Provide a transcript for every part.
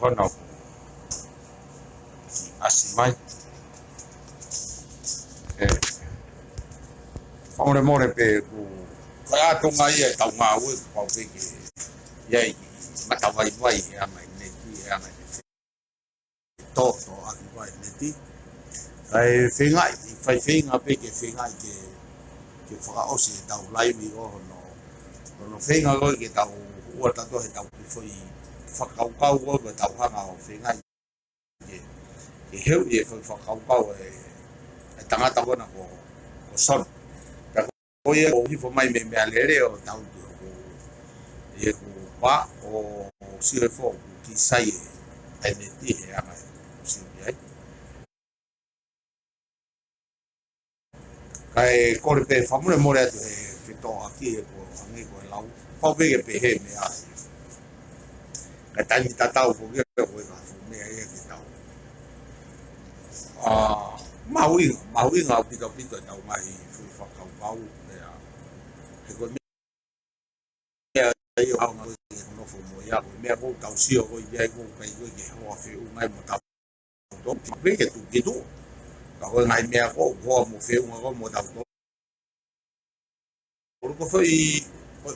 kono asimai ore more pe ku ka tonga ia tau ngā ue pau peke iai matawai vai ea mai neti ea mai toto aki vai neti kai whengai whai whenga peke whengai ke whakaosi e tau laiwi o hono whenga goi ke tau ua tato he tau ki whai whakaukau o ke tau hanga o whengai ke heu i e whai whakaukau e tangata wana ko son o ia o hifo mai me alere o tau e ko pa o CFO ki sai e neti e ama si ai kai kore pe famule more atu e fito aki e ko angi ko lau pau pe pe he me a ka tani tatau ko ke ko ka me ai ke tau maui nga pito tau mai fu fa ka pau e ko ai au nga no fo mo ya me ko tau si o i ai ko kai ko ke ho fe u mai mo tau to pe ke tu ka ko ngai me ko ho mo fe u mo tau to ko foi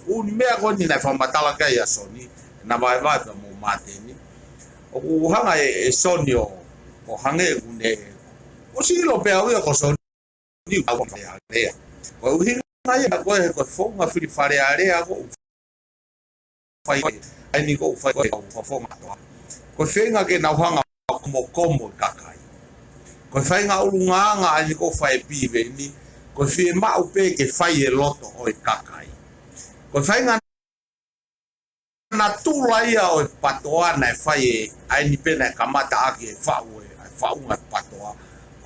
un me ko ni na fa matala ka ya soni na vai mo mate ni o hanga e sonio o hange une o si lo pe au ko soni ka ko ya rea o hi ngai ko fonga fili fare area ko fai ai ni ko fai ko fonga ko fenga ke na hanga como kakai ko fai nga ulunga ai ko fai pive ni ko fi ma upe ke fai e loto o kakai ko fai nga na tula ia o patoa na fai ai ni pena kamata aki fa unga patoa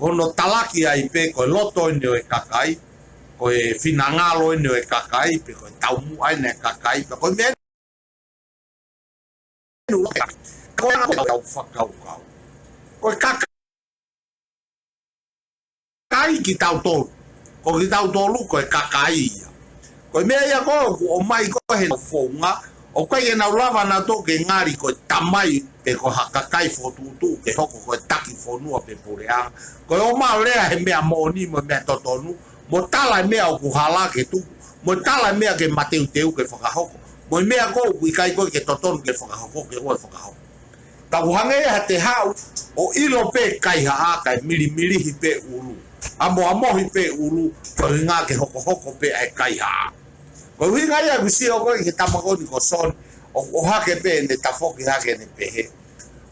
kono talaki ai pe ko loto ni o kakai ko e finangalo ni o kakai pe ko taumu ai na kakai pe ko me ko na fakau ko kakai ki tau to ko ki tau to lu ko kakai ko me ia ko o mai ko he fonga o kai na lava na to ke ngari ko tamai pe ko hakakai fotutu ke hoko ko taki fonua pe purea ko o ma lea he me amoni mo me totonu mo tala me o ku hala ke tu mo tala me ke mateu teu ke whakahoko mo me ko ku kai ko ke totonu ke whakahoko ke o whakahoko ta uhange ha te hau o ilo pe kai ha kai mili hi pe ulu amo hi pe ulu ko nga ke hoko pe ai kai ha ko winga ya gusi o ko ke tamako ni ko son o ha ke pe ne tafoki ha ke ne pe he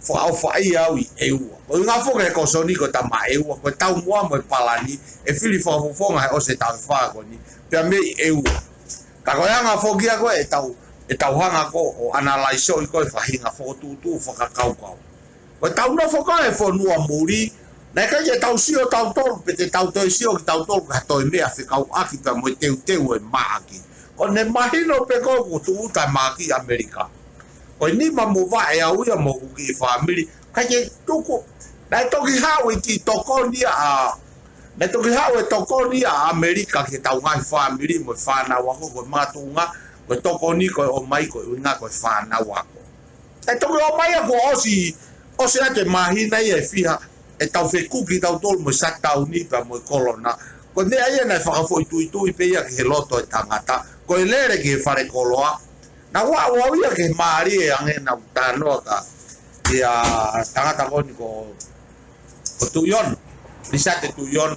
fo au fa ia wi e u ko nga fo ke ko soni ko tama e u ko tau mo mo palani e fili fo nga o se tau fa ko ni pe me e u ka ko nga fo kia ko e tau hanga ko o analyze o ko fa hinga fo tu fo ka kau ko tau no fo ko e fo no muri na ka ye tau si o tau to pe te tau to si o tau to ka to me a fe kau aki pa mo te e maki o ne mahino pe ko tu ta maki Amerika o ni ma mo va e au ya mo ki family ka ye tuku na to ki hawe ki to ko ni a na to ki hawe to ko ni a Amerika ki tau ngai family mo fa na wa ko matunga ko to ko ni ko o mai ko nga ko fa na wa ko na to o mai ko o si ate mahina ye fiha e tau fe kuki tau tol mo sa tau ni pa mo kolona ko ne ai na fa fo tu pe ya ke loto tangata ko lere ke fare koloa na wa ia ke mari ange na tano ka ya tangata ko ni ko tuyon bisa te tuyon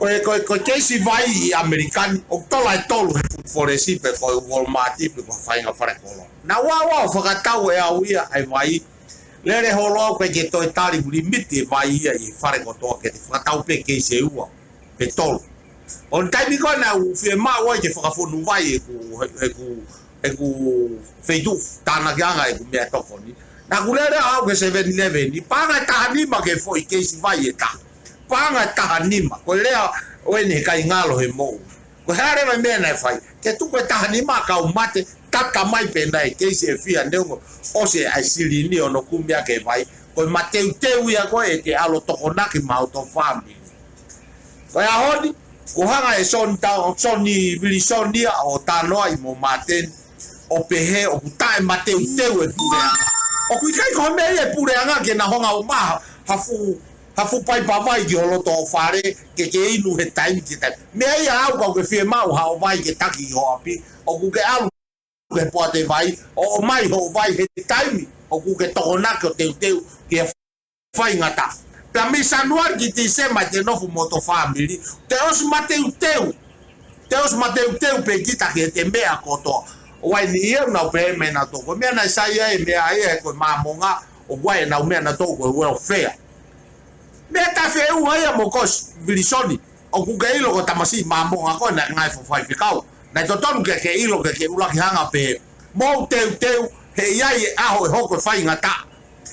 ko kesi vai american o tola tolu foresi pe ko Walmart pe ko fainga fare koloa na wa fa ka tau e au ia ai vai lere holo ko ke to tali limite vai ia e fare ko to ke fa tau pe ke se ua pe tolu on taimi ko na u fe ma wa ke fa fo nu vai e ku feitu tana ganga e ku me to foni na kulere au ke 7-11 ni panga ta ni ma ke foi ke si vai eta panga ta ni ma ko le o ne kai ngalo he mo ko hare me me na fai ke tu ko ta ni ma ka u mate tata mai pe na ke si e fia ndongo o se ai sili ni ono kumbia ke vai ko mateu teu ya ko e ke alo to konaki ma auto family ko ya hodi ko hanga e soni vili sonia o tano ai mo maten o pehe o kutai mateu teu e pure o kui kai ko me e pure anga ke na honga o ma hafu pai pa vai ki holo to fare ke inu he time ki tai me ia au ko fe mau ha o vai ke taki ho api o ku ke alu ke poate vai o mai ho vai he time o ku ke tona ke teu ke fai ngata pa mi sanuar ki ti se ma te no fu moto family te os mateu teu pe ki ta ke te mea koto wai ni ia na pe me na to ko me na sai ai me ai ko mamonga o wai na me na to ko welfare me ta fe u ai mo kos bilisoni o ku ke ilo ko tamasi mamonga ko na ngai fo fai fikau na to ton ke ilo ke ula ki hanga pe mo teu he ai a ho ko fai ngata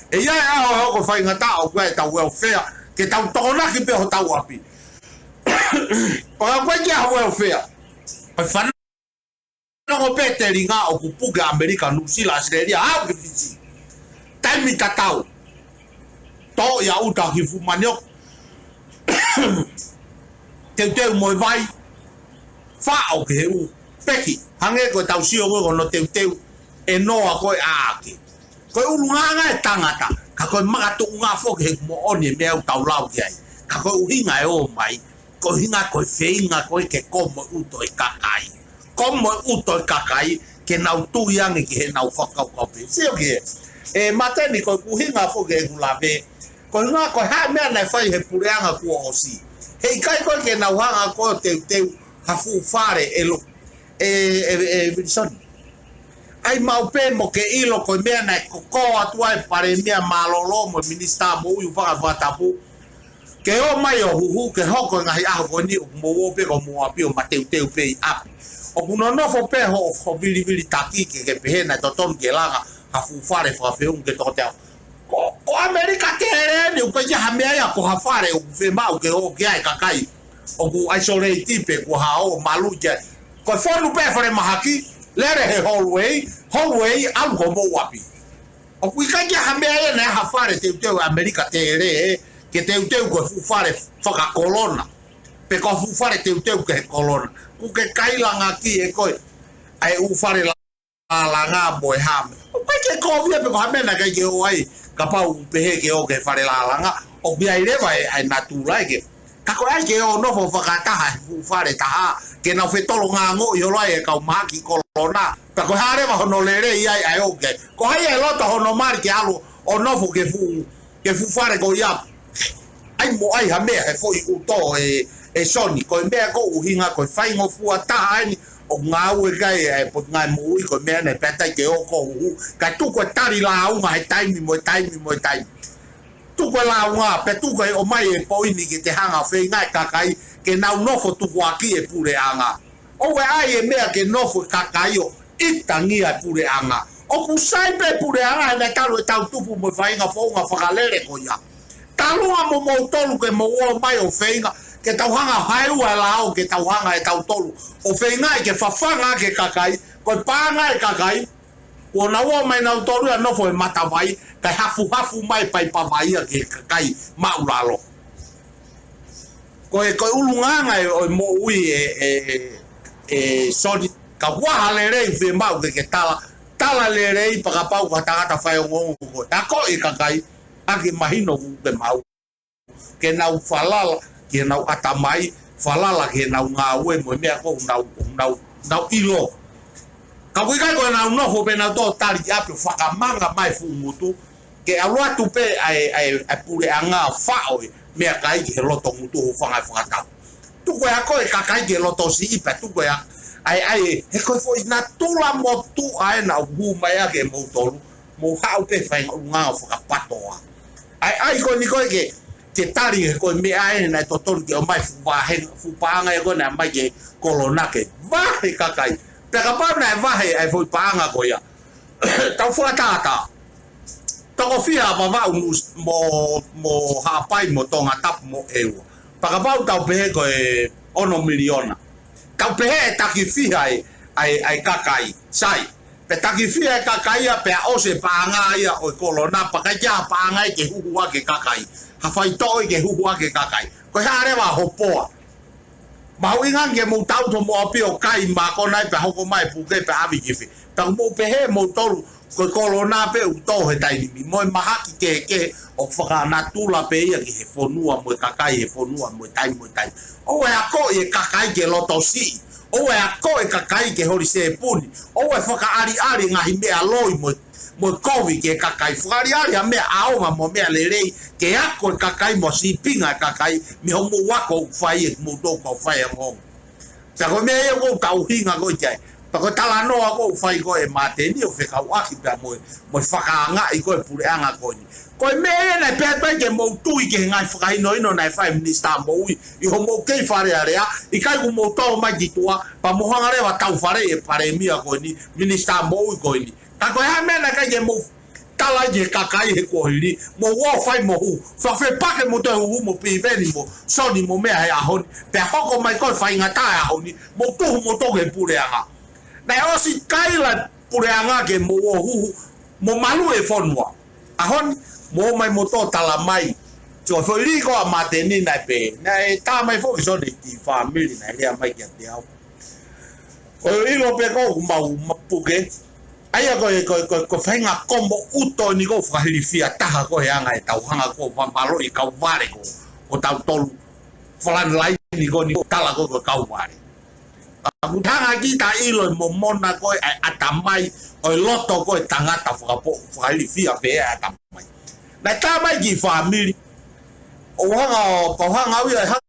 e ia a ho ko fai ngata o ko ta welfare ke ta to na ki pe ho ta wapi o ko ja welfare pa fan no pete ringa o pupuga America New Zealand Australia au ke fiti time tatau to ya uta ki fu manio te mo vai fa o ke u peki hange ko tau sio ko no te e no a ko a ki ko ulunga e tangata ka ko magato nga fo ke mo oni me au tau lau ki ai ka ko uhinga e o mai ko hinga ko feinga ko ke como uto e kakai como uto kakai ke nau tu yang ki he nau whakau kape. Sio ki e mateni ko kuhinga fo ke gulave. Ko nga ko ha mea nei whai he pureanga kua osi. Hei kai ko ke nau hanga ko teu hafu whare elo. Wilson. Ai mau pe mo ke ilo ko mea nei ko atua e pare mea malolo mo minista mo ui whakawhatapu. Ke o mai o huhu ke hoko ngahi aho ko ni mo wo pe ko mo api o mateu pe api. O kuno no fo pe ho vili taki ke pehena to ton ke langa ha fu fare fa fe un ke to te ko America tere ni ko ja hamea ya ko ha fare o fe mau ke o ke ai kakai o ku isolate tipe ko ha o maluja ko fo nu pe fare mahaki lere he hallway al go mo wapi o ku ka ja hamea ya na ha fare te America tere ke te ko fu fare fa ka colonna pe ko fu fare te ke colonna ku ke kailanga ki e koi ai u fare la nga boy ham o ke ko via pe ko hamena ke o ai ka pa u pe ke o ke fare la nga o bia ire vai ai natura ke ka ko ai ke o no fo fakata ha u fare ta ke na fe tolo nga ngo yo lai ka ma ki kolona pa ko hare va no lere ai o ke ko ai e lo to no mar ke alu o no fo ke fu fare ko ya ai mo ai hamea e fo u to e soni ko mea ko uhinga ko fai ngo fu ata ai o nga u kai e po nga mu ko mea ne peta ke o ko u ka tu ko tari la u nga tai mo tu ko la u nga pe tu ko o mai e po ini ke te hanga fe nga ka kai ke na no fo tu wa ki e pure anga o we ai e mea ke no fo ka kai o itangi a pure anga o ku sai pe pure anga na talo tau tu mo fai nga fo nga fakalere ko ya talo mo tolu ke mo o mai o feinga ke tauhanga haiua lao ke tauhanga e tau tolu o whenga e ke whawhanga ke kakai ko pānga e kakai o na ua mai nau tolu a nofo e matawai kai hafu mai pai pawaia ke kakai maulalo ko ulunganga e mo ui soni ka waha le rei whi mau ke tala le rei pakapau katangata whai o ngongo ko tako e kakai ake mahino ke mau ke nau whalala ke nau atamai falala ke nau ngawe mo mea ko nau ilo ka kui kai ko nau no ho be nau to tari ape whakamanga mai fu mutu ke alua tu pe ai pure anga fao mea kai ke loto mutu ho whanga tu ko ako e kakai ke loto si ipa tu ko ai he ko fo na tula mo tu ai na hu mai ke mo tolu mo hau pe fa nga whakapatoa ai ko ni ko ke te tari ko me ai na to ton ke o mai fu panga e ko na mai ke kolona ke va he kakai pe ka pa na va he ai fu panga ko ya tau fu tata to ko fia ba va mo ha pai mo tonga tap mo eu pa ka pa tau pe ko e ono miliona tau pe ta ki fia ai kakai sai pe ta ki fia kakai pe o se panga ia o kolona pa ka ja panga ke hu ke kakai ha fai toi ke huhua ke kakai ko hare wa hopoa ma wingan ke mo tau to mo apio kai ma ko nai pe hoko mai pu ke pe avi ke fe ta mo pe he mo tolu ko corona pe u to he tai mi mo mahaki ke o whakana tula pe ia ki he whonua mo kakai he whonua mo tai o e ako e kakai ke loto si o e ako e kakai ke hori se puni o e whakaari ngahi mea loi mo kovi ke kakai whakaari a mea aonga mo mea lerei ke ako e kakai mo si pinga kakai mi homo wako whai e mo toko whai a ngonga sa ko mea e ko tau hinga ko jai Pako tala noa ko fai ko e mateni o fe kau aki pia mo whakaanga i ko e pure anga ko ni. Ko e mea nei pēpai ke mou tui ke ngai whakaino ino nei whai minista mou i ho mou kei whare area i kai ku mou tau mai ki tua pa mohanga rewa tau whare e pare mia ko ni minista mou i ko ni. Ta ko e ha mea nei kai ke mou tala je kakai he ko hiri mo wo fai mo hu whawhe pake mo te hu mo piveni mo soni mo mea he ahoni pe hoko mai ko whai ngata e ahoni mo tuhu mo toke pure anga. Nei osi kaila pureanga ke mo hu mo malu e fonua. Ahon mo mai mo to tala mai. Jo foi ri ko mateni nai pe. Nei ta mai fo so de ti family nai ria mai ke te au. O i lo pe ko ma puke. Ai ko fenga kombo uto ni ko fahilifia taha ko yanga e tau hanga ko pampalo i kau vare ko. O tau tolu. Falan lai ni ko ni tala ko kau vare. Mutanga kita ilo mo mona ko atamai o loto ko tangata whakali fia pe atamai. Na tamai ki family o hanga ui hanga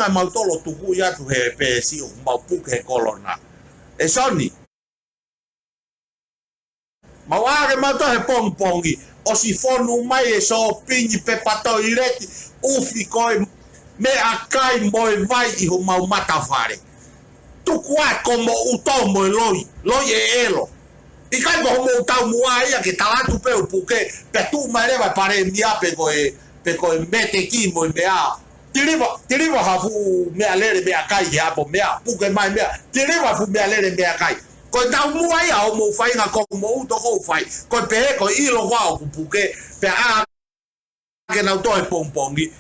mautolo tuku ia tu he pe si o maupuke he kolona. E soni. Mawage mauto he pongpongi o si fonu mai e so pingi pe pato ireti ufi koi me akai moe vai i ho mau matawhare. Tukua como uto moe loi e elo. I kai ko mo utau mua ia ke talatu pe upuke pe tu marewa pare mia pe koe mete ki moe mea. Tiriwa hafu mea lere mea kai he hapo mea puke mai mea. Tiriwa hafu mea lere mea kai. Koe tau mua ia o mo whai nga ko mo uto ko whai. Koe pehe ko ilo wao kupuke pe a ke nau toe pongpongi.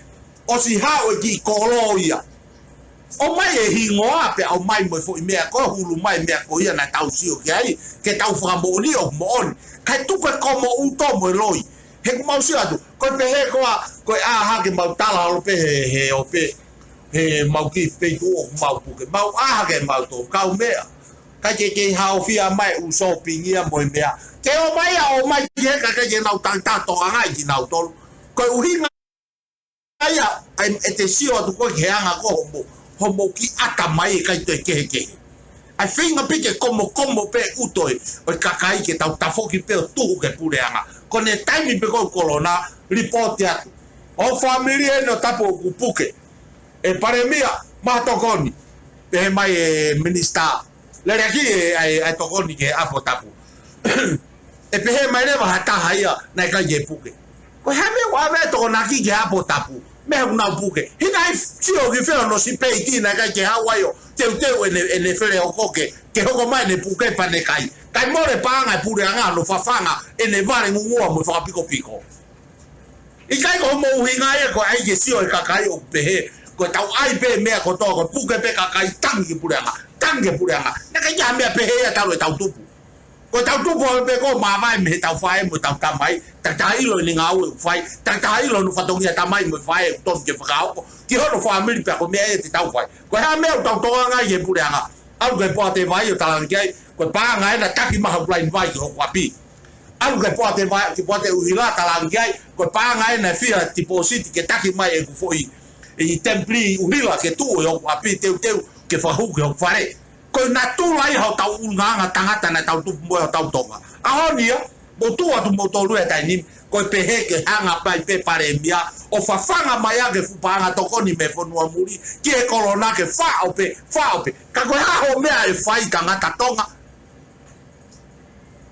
O si hao e ki kolo ia. O mai e hingoa pe au mai mo fo mea ko hulu mai mea ko ia na tau sio ki ai ke tau whakamoni o mooni. Kai tupe ko mo uto mo loi. He ku mau sio atu. Ko pe he ko a ha ke mau tala o pe he o pe he mau ki pe tu o mau puke. Mau a ha ke mau to kau mea. Kai ke hao fia mai u so pingia mo mea. Ke o mai ki he ka ke nau tang to anga ki nau tolu. Ko uhinga ia e te sio atu ko ke anga ko homo ki aka mai kai te ke. Ai finga pike como pe utoi o kakai ke tau tafoki pe tu ke pure anga. Ko ne taimi pe ko kolona report atu. O familia no tapo kupuke. E pare mia ma tokoni. Pe mai e minister. Le aki ai tokoni ke apo tapu. E pe he mai le va hata haia na ka je puke. Ko hame wa ve to na ki ke apo tapu. Me una puke. Hina sio que feo no si peiti na ka ke hawaio. Te ene fere o koke. Ke hoko mai ne puke pa ne kai. Kai more panga pure anga no fafanga ene vale ngua mo fa piko. I kai ko mo hinga e ko ai ke sio e kakai o pehe. Ko tau ai pe me ko to ko puke pe kakai tangi pure anga. Tangi pure anga. Na ka ya me pehe ya tau tupu. Ko tau tupu pe ko mama me tau fai mo tau tamai. Ta ilo ni ngau fai. Ta ilo no fatongia tamai mo fai to ke fakao. Ki hono family pe ko me e te tau fai. Ko ha me tau to anga ye pure anga. Au ke poate vai o talangai. Ko pa nga na taki ma blind vai ko api. Au ke poate vai ki poate uhila talangai. Ko pa nga na fia deposit ke taki mai e ku foi. E templi uhila ke tu o api teu ke fahu ke fare. Ko na tu lai ho tau unga tangata na tau tu mo tau tonga. Ahonia mo tu atu mo to lu e tai ni ko pehe ke hanga pai pe pare mia o fafanga maya ke fupanga tokoni me fonua muri ki e kolona ke fa ope ka ko ha ho mea e fai tangata tonga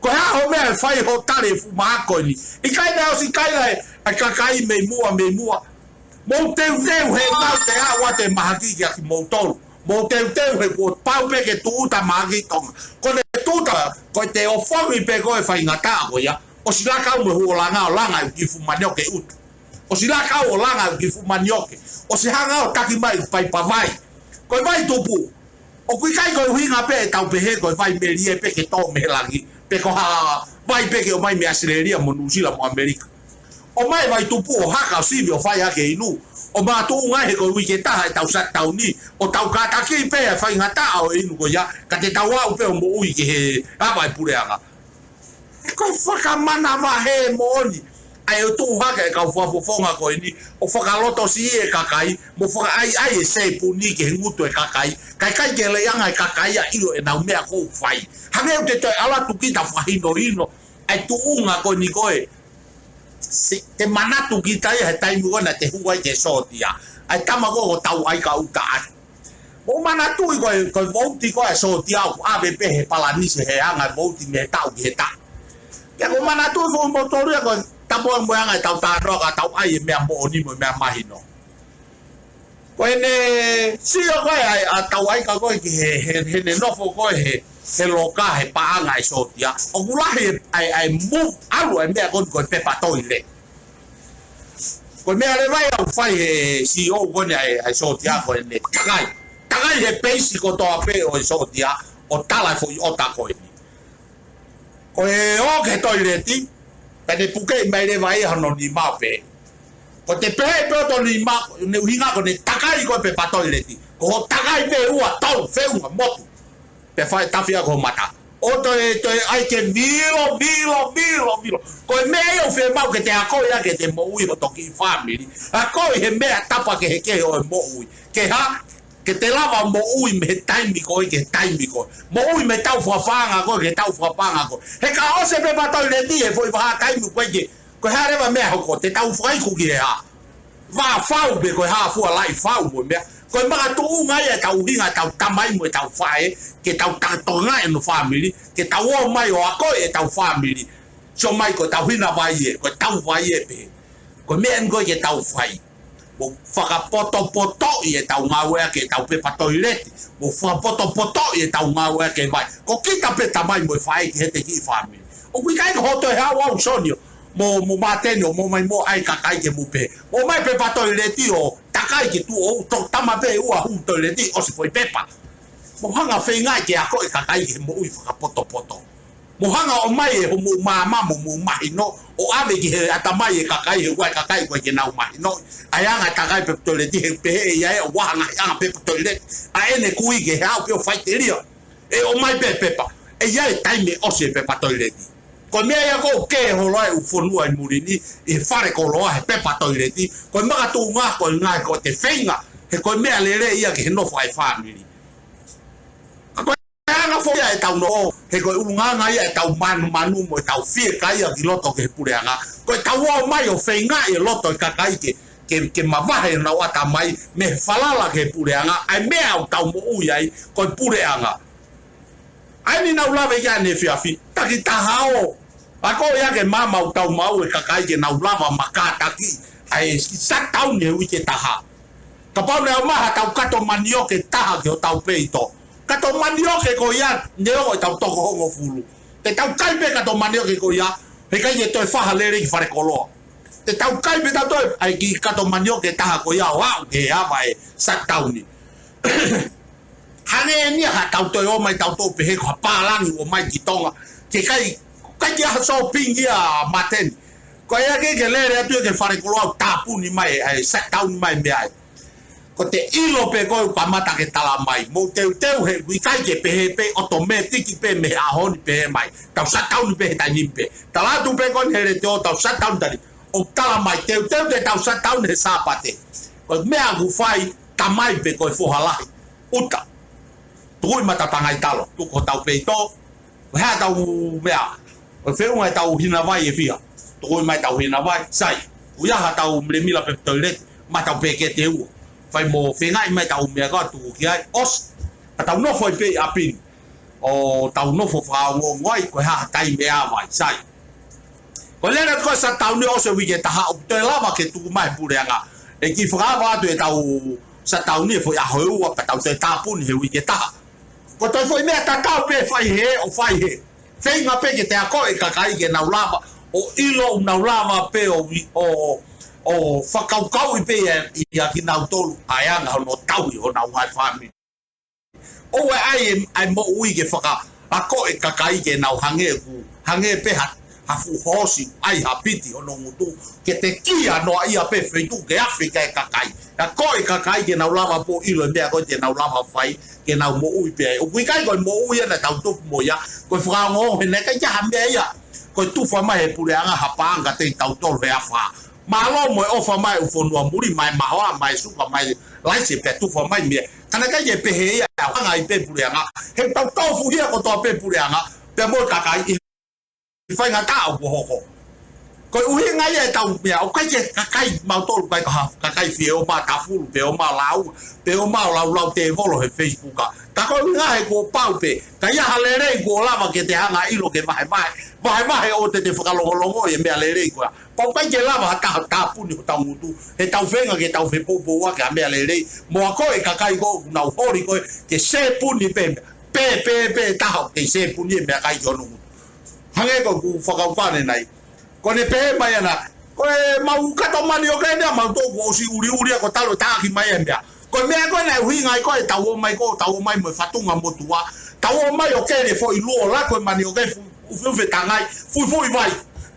ko ha ho mea e fai ho tare fuma ko ni I kai na o si kai lai a kakai me mua mo te he na te a wa te mahaki ki mo tolu mo te he ko pau pe ke tu ta magi tonga ko ne tu ta ko te o fomi pe ko e fai ngata ko ya o si la ka mo ho langa ki fumanioke utu o si la ka o langa ki fumanioke o si hanga o taki mai pai pavai ko vai tupu o kui kai ko hinga pe tau pe he ko vai merie pe ke to me langi pe ko ha vai pe ke o mai me Australia mo New Zealand mo America o mai vai tupu o haka sivi o fai hake inu o ma tu nga he ko wiki ta tau sat tau ni o tau ka ta ki pe fai ngata o inu ko ya ka te tau au pe o mo ui ke he a vai pure anga ko whaka mana wa he mo ni ai o tu haka e ka fonga ko ni o whaka loto si e kakai mo whaka ai e se puni ke nguto e kakai kai ke le anga e kakai a ilo e nau mea ko fai hange o te toi ala tu kita whahino ino ai tu unga ko ni koe te manatu ki tai he tai muona te huai ke sotia ai tama go tau ai ka uta o manatu ko vouti ko sotia o ave pe he palani se he anga vouti me tau ki he ta ya ko manatu fo motoru ko tapo mo anga tau ta ro ka tau ai me mo ni mo me mahino ko ene si o ko ai tau ai ka ko ki he ne no fo ko he loka he pa anga sotia o gulahi ai move alu e me ko pe pa toile ko me ale vai au fai he CEO ko ne ai sotia ko ne tagai he peisi ko to ape o sotia o tala fo o ta ko ni ko e o ke toile ti pe ne puke mai le vai hano ni mape ko te pe to ni ma ne uhinga ko ne tagai ko pe pa toile ti ko tagai pe ua tau fe un motu pe fai tafia ko mata o to ai ke vilo ko me o fe mau ke te ako ya ke te mo ui o toki family ako he me tapa ke o mo ui ke ha ke te lava mo ui me time ko ke time ko mo ui me tau fanga ko ke tau fanga ko he ka o se pe pa to le di e foi va time ko ko ha re va me ko te tau fai ku ki ha va fau be ko ha fu lai fau mo me ko ma tu nga ya tau hinga tau tamai mo tau fai ke tau tatonga no family ke tau o mai o ako e tau family so mai ko tau hina vai e ko tau vai e pe ko me ngo ke tau fai mo faka poto e tau ngawe ke tau pe toilet mo faka poto e tau ngawe ke vai ko kita pe tamai mo fai ke te ki family o ku kai ko to ha wa sonio mo mateno mo mai mo ai kakai ke mo pe o mai pe toilet o takai ke tu o to tama pe ua hu toilet o se foi pepa mo hanga feinga ke ako e kakai ke mo ui faka poto mo hanga o mai e mo mama mo mai no o ave ke atamai e kakai e ua kakai ko ke nau mai no ai anga takai pe toilet he pe e ai o hanga anga pe toilet a ene kui ke ha pe o fai terio e o mai pe pepa e ia e time o se pepa toilet ko me ya ko ke ho lai u fonua i murini e fare ko loa he pepa toilet ko ma tu nga ko te feinga he ko me ale ia ke no fai family ko nga fo ya tau no he ko unga nga ya tau manu mo tau fie kai ya ki loto ke pure anga ko tau o mai o feinga e loto ka kai ke ma vahe na wata mai me falala ke pure anga ai me au tau mo uai ko pure anga ai ni na ulave ya ne fiafi taki tahao ako ya ke mama o tau mau e kakai ke na ulava makata ki ai sa tau ne wi ke taha ka pa le ma tau kato manio ke taha ke o tau peito kato manio ke ko ya ne o tau to ko ngo fulu te tau kai pe kato manio ke ko ya he kai ye to fa halere ki fare kolo te tau kai pe to ai ki kato manio ke taha ko ya wa ke ya mai sa tau ni hane ni ha tau to o mai tau to pe he ko palangi o mai ki tonga ke kai kai ha so pingia maten ko ya ke le tu ke fare kolo tapu ni mai ai sa tau ni mai mai ko te ilo pe ko pa mata ke tala mai mo te he wi kai ke pe automatic pe me a hon pe mai tau sa tau ni pe ta ni pe tala tu pe ko hele te o tau sa tau tari o tala mai te tau sa tau ne sa pate ko me a gu fai tamai pe ko fo hala uta tu mata tangai talo tu ko tau pe to ha tau me a o fe un tau hina vai e fia to mai tau hina vai sai u ya ha tau me mila pe toilet ma tau pe ke te u fai mo fe ngai mai tau me ga tu ki ai os tau no foi pe apin o tau no fo fa ngo ngoi ko ha tai me a vai sai ko le na ko sa tau ni o se wi ke ta ha o te lava ke tu mai pure anga e ki fra va tu tau sa tau ni fo ya ho u pa tau te tapun he wi ke ta ko to foi me ta tau pe fai he o fai he fei nga pe ke te ako e kakai ke na ulava o ilo na ulava pe o whakaukau i pe i a ki nau tolu ai anga no tau i o nau ngai whami o e ai mo ui ke ako e kakai ke nau hange pe hafu hosi ai hapiti ono ngutu ke te kia no ia pe feitu ke Afrika e kakai ako e kakai ke nau lava po ilo me ako te nau lava fai ke nau mo ui pe o kui kai ko mo ui na tau tu mo ya ko fra ngo he ne ka ya me ya ko tu fa mai he pure anga hapanga te tau tol he afa malo mo o fa mai u fo no muri mai mawa mai suka mai lai se pe tu fa mai me kana ka ye pe he ya anga i pe pure anga he tau tau fu hia ko to pe pure anga pe mo kakai fai ngata au ho ko uhi ngai e tau pia o kai kakai mau tolu kai ka kakai fio ma ta fulu pe o ma lau te volo he Facebook ka ko ngai ko pau pe ka ya halere ko lava ke te hanga ilo ke mai o te whakalongolongo e mea lerei koa pau kai ke lava ta puni ko tau mutu he tau whenga ke tau whepopo wa ke mea lerei mo a koe kakai ko nau hori koe ke se puni pe taho ke se puni e mea kai kono mutu hange ko ku whakaupane nei ko ne pe mai ana ko mau kato mani o kai ne mau to ko si uri ko talo taki mai embia ko me ko na hui ngai ko tau mai mo fatunga motua tau mai o kai le fo ilu la ko mani o kai fu tangai fu vai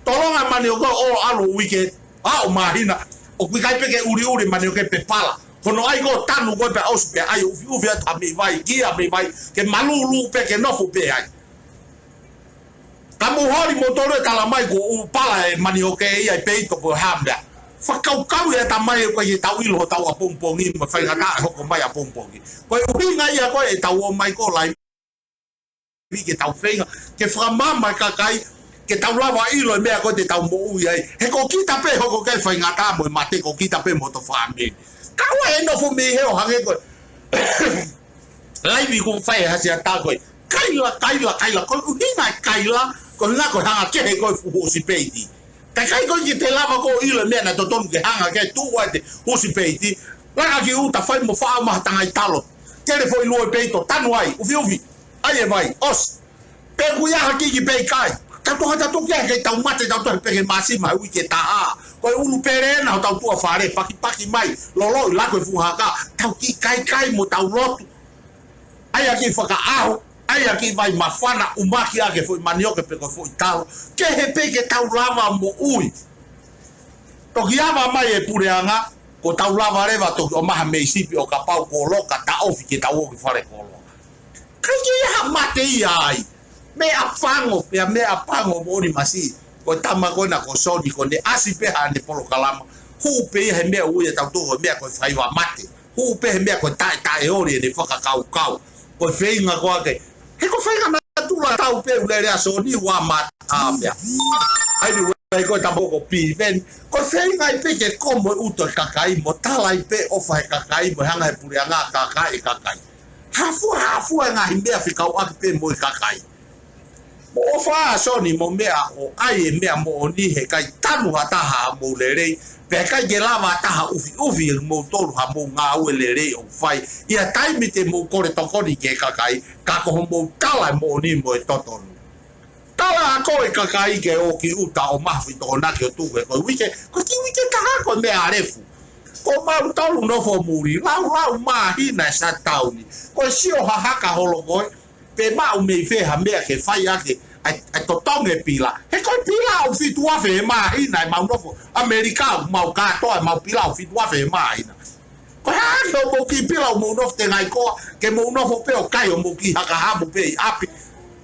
tolonga mani o ko o alo weekend o mahina o ku kai pe ke uri mani o kai pe pala kono ai go tanu ko pe aus pe ai u ta me vai kia me vai ke malulu pe ke no fu pe ai kamu hori motore kala mai ko upala e mani o ke ia peito ko hamda whakaukau e ta mai ko i tau ilo tau a pompongi ma whai ngata hoko mai a pompongi ko uhi ngai a ko e tau o mai ko lai ke tau whenga ke whamama kakai ke tau lawa ilo e mea ko te tau mo ui ai he ko kita pe hoko kai whai ngata mo e mate ko kita pe moto whaameni kaua e no fu me heo hange ko lai vi ko whai hasi a tā koe kaila ko uhi ngai kaila ko nga ko hanga ke ko fu si peiti kai ko ki te lava ko ilo me na to ton ke hanga ke tu wa te fu peiti la ki uta fai mo fa ma tanga italo ke le foi lo peito tanwai ufi ai e vai os pe ku ya haki ki pe kai ka to ke tau mate tau to pe ke masi mai wi ke ta a ko ulu pere na tau tu afare paki mai lo la ko fu haka tau ki kai mo tau lotu ai aki faka au ai aqui vai mafana umaki ake foi manioke pe ko foi talo ke he pe ke tau lava mo ui to giava mai e pureanga ko tau lava reva to o maha meisipi o kapau ko loka ta ofi ke tau o fare ko lo kai ya mate ai me apango mo ni masi ko tama ko na ko sodi ko ne asi pe ha ne polo kalama hu pe he me ui tau to me ko fai wa mate hu pe he me ko tai ori ne foka kau ko feinga ko ake he ko whainga na tula tau pe ulere aso ni wa mata mea. Ai ni wai ko tamoko pi ven. Ko whainga i pe ke komo uto kakai mo tala i pe ofa he kakai mo hanga he puri anga kakai. Hafu e ngahi mea whikau aki pe mo i kakai. Mo ofa aso ni mo mea o ai e mea mo o ni he kai tanu hataha mo lerei. Pe kai ke lava taha ufi mo tolu ha mo ngā ue lerei o whai. Ia taimi te mo kore tokoni ke kakai. Ka koho mo tala mo ni mo e totonu. Tala ako e kakai ke o ki uta o mahwi to naki o tuwe. Ko ki wike kaha ko mea arefu. Ko mau tolu nofo muri. Lau mahina sa tauni. Ko sio hahaka holo koe. Pe mau mei feha mea ke whai ake. Ai totonge pila. He koi pila o fitu afe e mahina e mau nofo. Amerika mau katoa e mau pila o fitu afe e mahina. Ko haki o mo ki pila o mau nofo te ngai koa. Ke mau nofo pe o kai o mo ki haka hamu pe i api.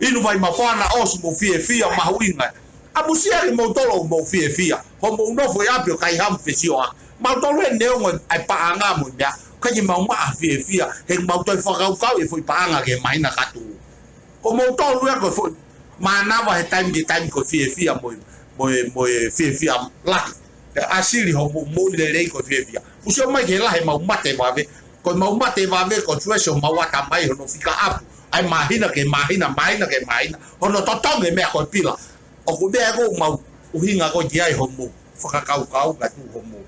Inu vai mawhana osu mo fia mahuinga. A musiari mo tolo mo fia. Ho mo nofo i api o kai hamu fesio a. Mau tolo e neongo ai paanga mo mea. Kai mau maa fia. He mau toi whakaukau e foi paanga ke mahina katu. Ko mau tolo e ko foi. Manava he time ko fia mo fia laki. Asiri ho mo lerei ko fia. Usio mai ke lahe mau mate vave. Ko mau mate vave ko tuesho mau wata mai hono fika apu. Ai mahina. Hono totonge mea ko pila. O ko mea ko mau uhinga ko jiai homo. Whakakau gatu homo.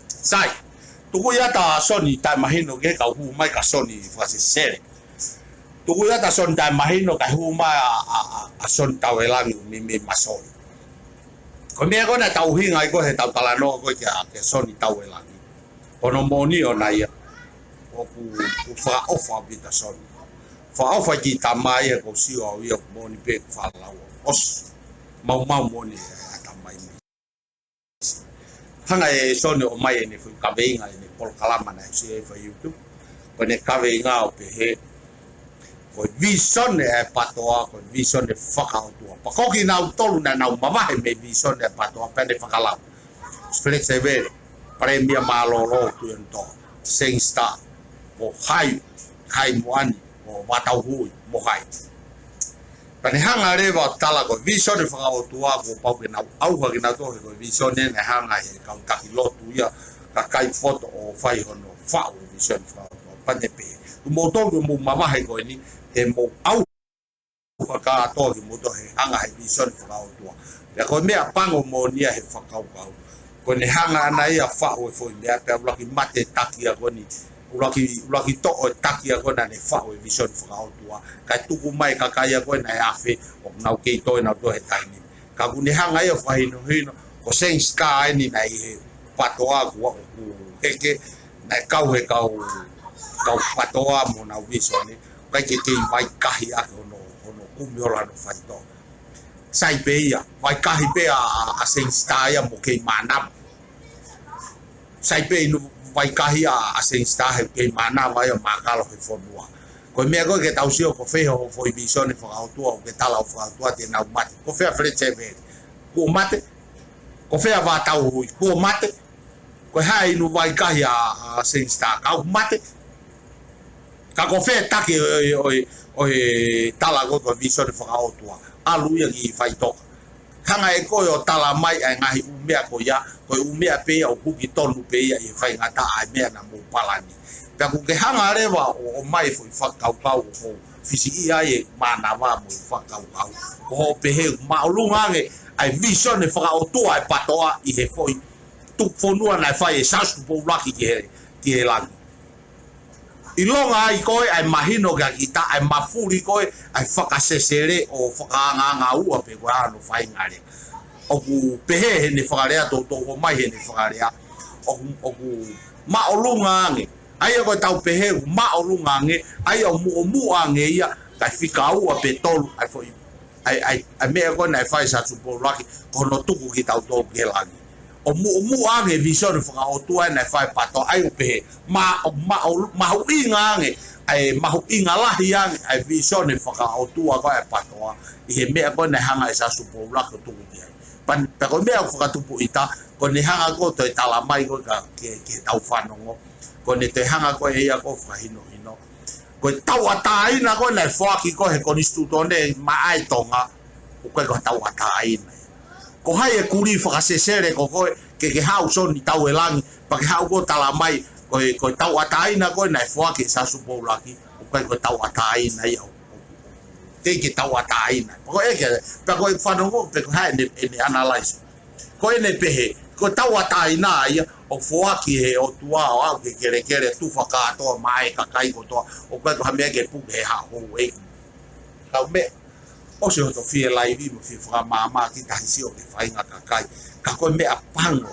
Sai. Tuku yata soni tai mahino ke kau hu mai ka soni fasi sere. Tuku yata son tai mahino ka hu mai a son tau elangi mi masoni. Ko mea ko na tau hinga ko he tau talano ko ke soni tau elangi. Hono moni o na ia. O ku wha ofa bita soni. fa fa ki tamai ko si o ia mo ni pe fa la os mau mo ni tamai hanga e so o mai ni fu ka veinga ni pol kalama na si fa YouTube ko ne ka veinga o pe he ko vision e patoa ko vision e whakautua pa ko ki nau tolu na nau mamahe me vision e patoa pe ne whakalau Felix Severe premia malolo tu ento sing star mo hai moani mo watau hui mo hai pani hanga rewa tala ko vision e whakautua ko pau ke nau au ka ki nau tohe ko vision e ne hanga he kau taki lotu ia ka kai foto o whai hono whau vision e whakautua pane pe mo tongu mo mamahe ko ni e mo au ka to ki mo to he hanga he vision whakautua ya ko mea pango mo nia he whakaukau ko ne hanga ana ia whao e fo mea pe ulaki mate taki a ko ni ulaki to o taki a ko na ne whao e vision whakautua kai tuku mai ka kai a ko na e afe o nau kei toi nau to he taini ka ku ne hanga ia whahino hino ko seng ska ni na i he patoa ku heke na kau he kau patoa mo na vision ni kai ke mai kahi a ono kumiola no faito sai peia vai kahi pe a seng staia mo ke mana sai pe no vai kahi a seng sta he ke mana vai o makalo he fonua ko me go ke tausio ko fe ho foi vision fo auto ke tala fo auto te na mate ko fe frete ve ko mate ko fe va tau ko mate ko hai no vai kahi a seng sta ka mate ka ko fe take o tala go vision fo auto alu ia ki fai toka hanga e koe o tala mai ai ngahi umea ko ia koe umea pe o kuki tonu pe ia e fai ngata ai mea na mo palani ka ku ke hanga rewa o mai foi whakaukau o fisi ia e mana wa mo whakaukau o pe he maulunga nge ai vision e whakautua e patoa i he foi tuk fonua na fai e sasu po laki ki he langi I longa ai koe ai mahino ka kita ai mafuri koe ai whakasesere o whakaanganga ua pe koe ano whaingare. O ku pehe he ne whakarea tō o mai he ne whakarea. O ku maolunga ange. Ai koe tau pehe ku maolunga ange. Ai o mu ange ia kai whika ua pe tolu ai fo ai mea koe nai whai sa tupo laki kono tuku ki tau tō ke langi. O mu ange vision whaka o tua nei whai pato ai upehe mahu inga ange ai mahu inga lahi ange ai vision whaka o tua ko ai patoa i he mea ko nei hanga isa supo ulako tuku ki ai pan ko mea whaka tupu ita ko nei hanga ko toi tala mai ko ke tau whanongo ko nei toi hanga ko e ia ko whahino hino ko tau ataina ko nei whaki ko he konistutone maai tonga ko tau ataina ko hai e kuri whakasesere ko koe ke hau so ni tau e langi pa ke hau ko tala mai ko tau ataina koe nai whake sa supo laki ko tau ataina ia ke tau ataina ko e ke pa ko whanongo pe ko hai ne analyze ko e ne pehe ko tau ataina ia o whaki he o tua o au ke kere tu whakatoa mai kakai ko toa o ko hamea ke pu he ha ho e kau me o se to fie live mo fi fra mama ki ta si o ke fai nga kakai ka ko me apango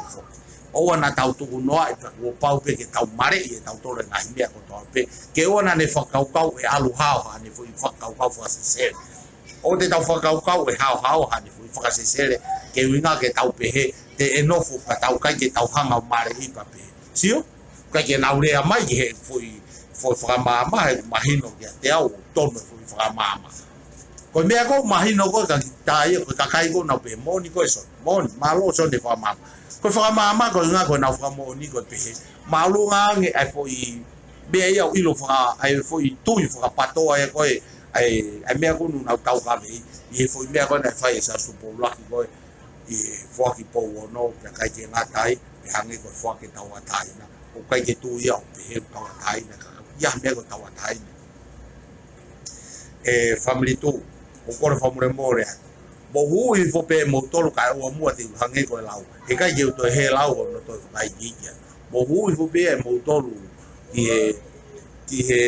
o wana tau tu no ai pa o pau pe ke tau mare e tau to le ngai me ko to pe ke ona ne fakau kau e alu hao ha ne foi fakau kau fa se o te tau fakau kau e hao ha ne foi fa se se ke winga ke tau pe he te enofu ka tau kai ke tau hanga mare i pa pe sio ka ke na ure mai ke foi fra mama mahino ke te au to me foi fra mama ko mea ko mahino ko ka tai ko kai ko na pe moni ko eso moni malo so de fa mama ko fa mama ko nga ko na fa moni ko pe malo nga nge ai fo I be ia ilo fa ai fo I tu fa pato ai ko ai mea ko na tau ka be I fo mea ko na fa esa su po la ko I fo ki po no ka kai ke na tai hangi ko fo ki tau tai na o kai ke tu ia pe tau tai na ya mea ko tau tai family tu o kore famure more mo hui fo pe mo tolu ka o mo te hange ko lau e ka je to he lau no to mai gija mo hui fo pe mo tolu ki he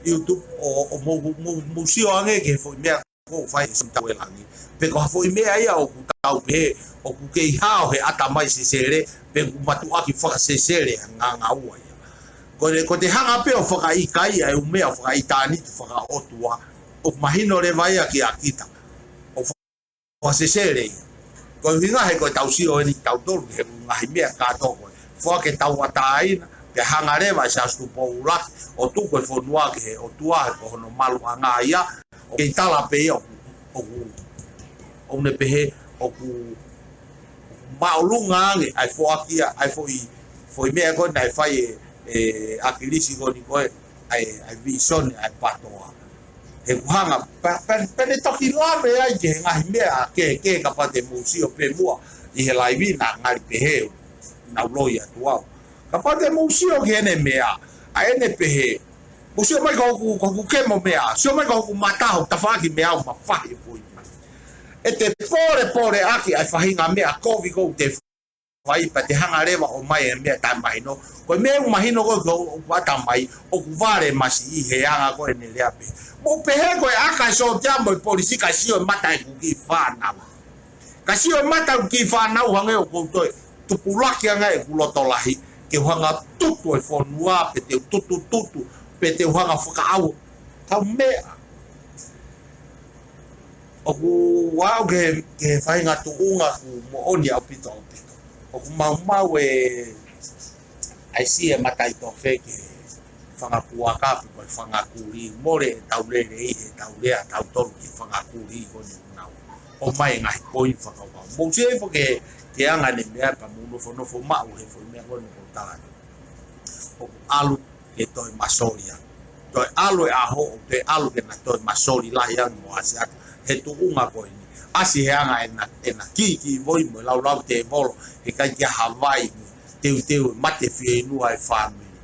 YouTube o mo si o ange ke fo me ko fai sim tau langi pe ko fo me ai o ku tau pe o ku ke hao he ata mai se sere pe ku matu aki fa se sere nga ua ko te hanga pe o whakaikai ai umea o whakaitani tu whakaotua o mahino le vai a ki a kita o whasesere ko hinga he ko tausi o ni tautolu he ngahi mea kato ko whake tau ataina ke hanga le vai sa stupo ula o tu ko fonua ke o tua ko no malu anga ia o ke tala pe o ne pehe o ku maulunga ai foakia ai foi mea ko nai fai akilisi ko ni ko ai vision ai patoa he kuhanga pe toki lave ai ke ngai mea ke kapate museo pe mua i he live na ngai pehe na loia tua kapate museo ke ne mea ai ne pehe museo mai ko ke mo mea sio mai ko mata ho tafaki mea ma fahi foi e te pore aki ai fahinga mea kovi ko te vai pa te hanga rewa o mai e mea tai mahino ko mea mahino ko wata mai o kuvare masi i he anga ko e ne leape mo pehe ko e aka so tiamo i polisi ka sio mata e kuki whanau ka sio mata kuki whanau hange o koutoe tupulaki anga e kulotolahi ke hanga tutu e whanua pe te tutu pe te hanga whakaau tau mea o ku wau ke whainga tu unga ku mo oni au pito o ku mau e ai si e matai to feke whangapua kapi ko whangakuri more tau lere i he tau lea tau toru ki whangakuri ko ni unau o mai ngai koi whakawau mo se e ke anga ne mea pa muno whanofo mau he fo mea kone ko tāne o ku alu ke toi masoria toi alu e aho o te alu ke na toi masori lahi ang mo asiata he tu unga ko ni asi he anga ena ki voi mo lau te volo he kai ki Hawaii teu mate fie nua e family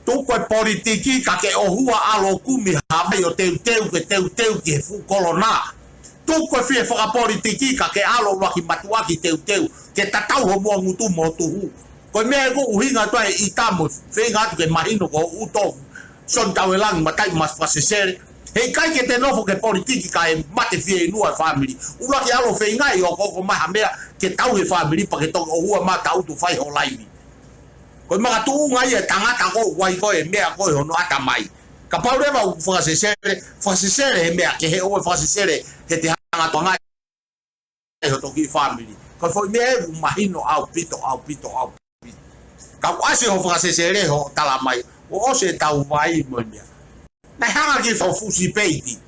tu ko politiki ka ke ohua alo kumi Hawaii o teu ki fu kolona tu ko fie fo politiki ka ke alo waki matuaki teu ke tatau ho mo ngutu mo tu hu ko me ko uhinga to e itamo fenga ke mahino ko uto son tawelang matai mas pasesere he kai ke te nofo ke politiki ka e mate fie nua family ula ke alo fe ngai o ko ma hamea ke tau he family pa ke to o hua ma tau tu fai ho laivi ko ma tu ngai e tangata ko wai ko e mea ko no ata mai ka paure va fasesere he mea ke he o fasesere he te hanga to ngai ho to ki family ko foi me mahino au pito ka wase ho fasesere ho tala mai o se tau vai mo mea na hanga ki fo fusi peiti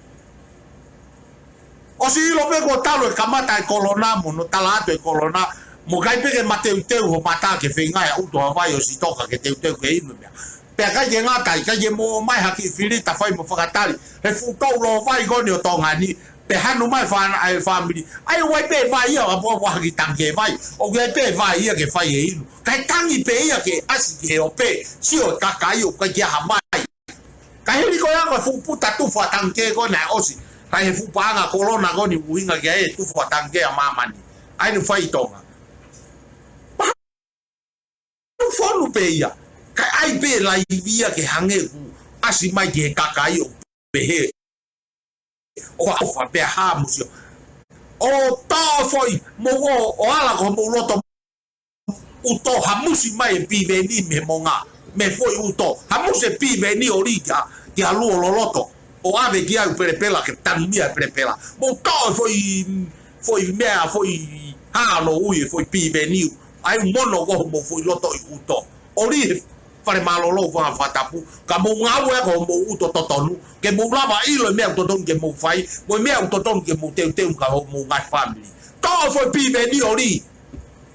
o si lo pe ko talo e kamata e kolona mo no talato e kolona mo kai pe ke mateu ho mata ke fenga ya uto vai o si toka ke teu ke ino me pe ka ye ngata ka ye mo mai haki filita fai mo fakatali e fu to lo vai go ni o tonga ni pe hanu mai fa ai family ai wai pe vai ya bo wa ki tanke vai o ke pe vai ya ke fai e ino kai tangi pe ya ke asi ke o pe si o kakai o ka ya hamai ka heri ko ya ko fu puta tu fa tanke ko na osi ka he fu panga kolona ko ni uinga ke e tu fa tanke a mama ni ai no fai tonga no fonu pe ya ka ai pe la ivia ke hange ku asi mai ke kakai o pe he o fa pe ha musio o ta foi mo o ala ko mo loto uto hamusi mai pi veni me monga me foi uto hamuse pi veni orija ki alu loloto o ave ki au perepela ke tanumia perepela mo to foi mea foi halo ui foi pi veni ai mono go mo foi loto uto ori fare malolo fa fatapu ka mo ngawe ko mo uto totonu ke mo lava ilo me uto ton ke mo fai mo me uto ton ke mo teu ka mo ngai family to foi pi veni ori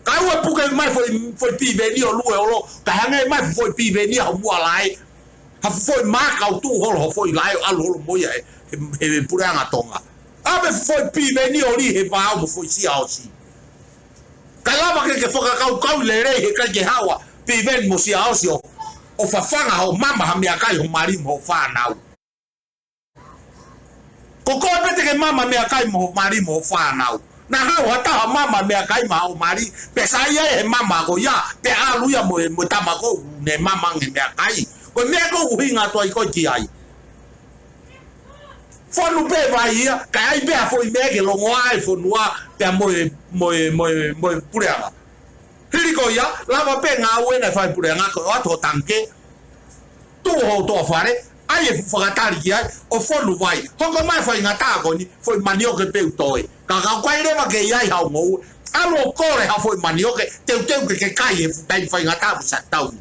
kai wa puke mai foi pi veni o lue o ka hange mai foi pi veni o mua lai ha foi maka o tu ho foi lai alo mo ya e puranga tonga ave foi pi veni o ri he va o foi si ao si kalava ke foka kau le re he ka ke hawa pi veni mo si ao si o fafanga ho mama ha me akai ho mari mo fa na ko pete ke mama me akai mo mari mo fa na na ha ta mama me akai ma o mari pe sa ye mama ko ya pe alu ya mo tama ko ne mama nge me akai ko me ko hinga to ko ti ai fo nu pe vai ya ka ai be fo me ke lo ngoi fo noa pe mo pura hili ko ya lava pe nga we na fa pura nga ko to tanke tu ho to fare ai e whakatari ki ai o whonu vai hoko mai whai ngata ko ni foi manioke peu toi ka kwai rewa ke iai hau ngou alo kore ha foi manioke teu ke kai e whai ngata bu sa tau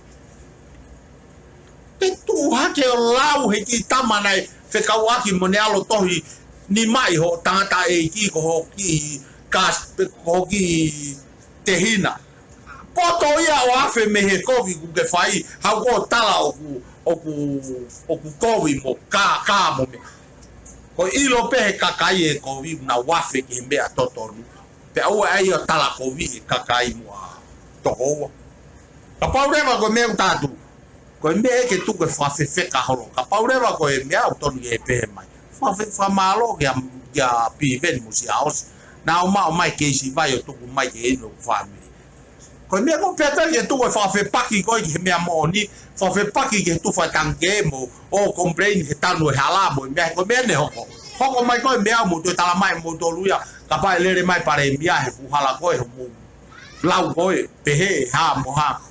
te tu hake o lau he ki tamanai whekauaki mone alo tohi ni mai ho tangata e ki ko hoki ko ki te hina poto ia o afe me he kovi ku ke whai hau ko tala o ku kovi mo ka mo me ko ilo pe he kakai e kovi na wafe ki mea totoru pe au ai o tala kovi e kakai mo a toho ka paurema ko me utatu ko me ke tu ke fafe ka horo ka paurema ko e me auton e pe mai fa malo ya piven mo si aos na o mai ke si vai o tu mai ke no family ko me ko peta ke tu fa fe paki ko ke me amoni fa fe paki ke tu fa tanke mo o complain ke tanu hala mo me ko me ne ho mai ko me amo to tala mai mo to luya ka pa lere mai pare mia he fu hala ko e mo lau ko e pe he ha mo ha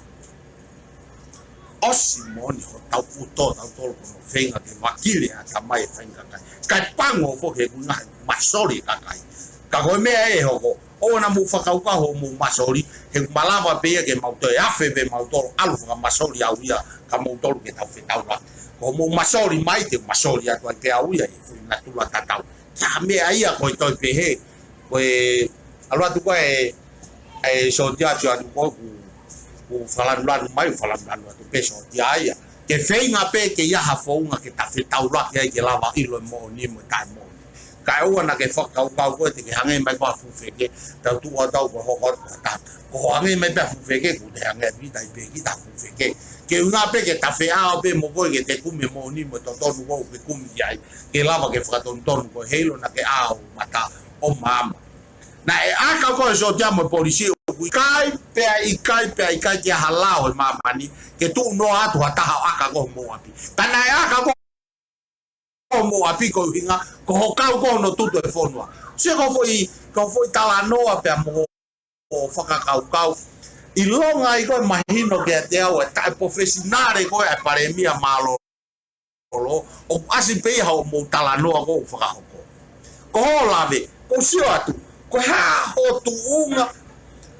osimoni ho tau puto tau tolo ko fenga ke vakile ata mai fenga ka pango fo ke kuna masori ka ko me e ho o na mu fakau ka ho mu masori he malava pe ke mauto e afe be mauto alu ka masori au ia ka mauto ke tau fetau la ko mu masori mai te masori atu ke au ia na tu la tatau ka me ai a ko to pe he ko e alu atu ko e so dia jo atu ko o falando mai falando atu pe so dia ia ke feinga pe ke ia ha fo nga ke ta fetau la ke lava ilo mo ni mo ta mo ka o na ke fo ka ko te ke hange mai ba fu feke ta tu wa ta ko ho ta ko hange mai ba fu feke ku te hange vi dai pe ki ta fu feke ke una pe ke ta fe a pe mo ko ke te ku me mo ni mo to to no ke ku mi ai ke lava ke fa ton ton ko helo na ke a o mata o mama na e a ka ko so te mo policia ku kai pe ke halao mama ni ke tu no atu ata aka ko mo api kana e aka ko mo api ko hinga ko kau ko no tuto e fonua se ko foi tala noa pe mo o faka kau i longa i ko mahino ke te au ta professionale ko e pare mia malo o asi pe ha mo tala noa ko faka ko lave ko sio atu ko ha ho tu unga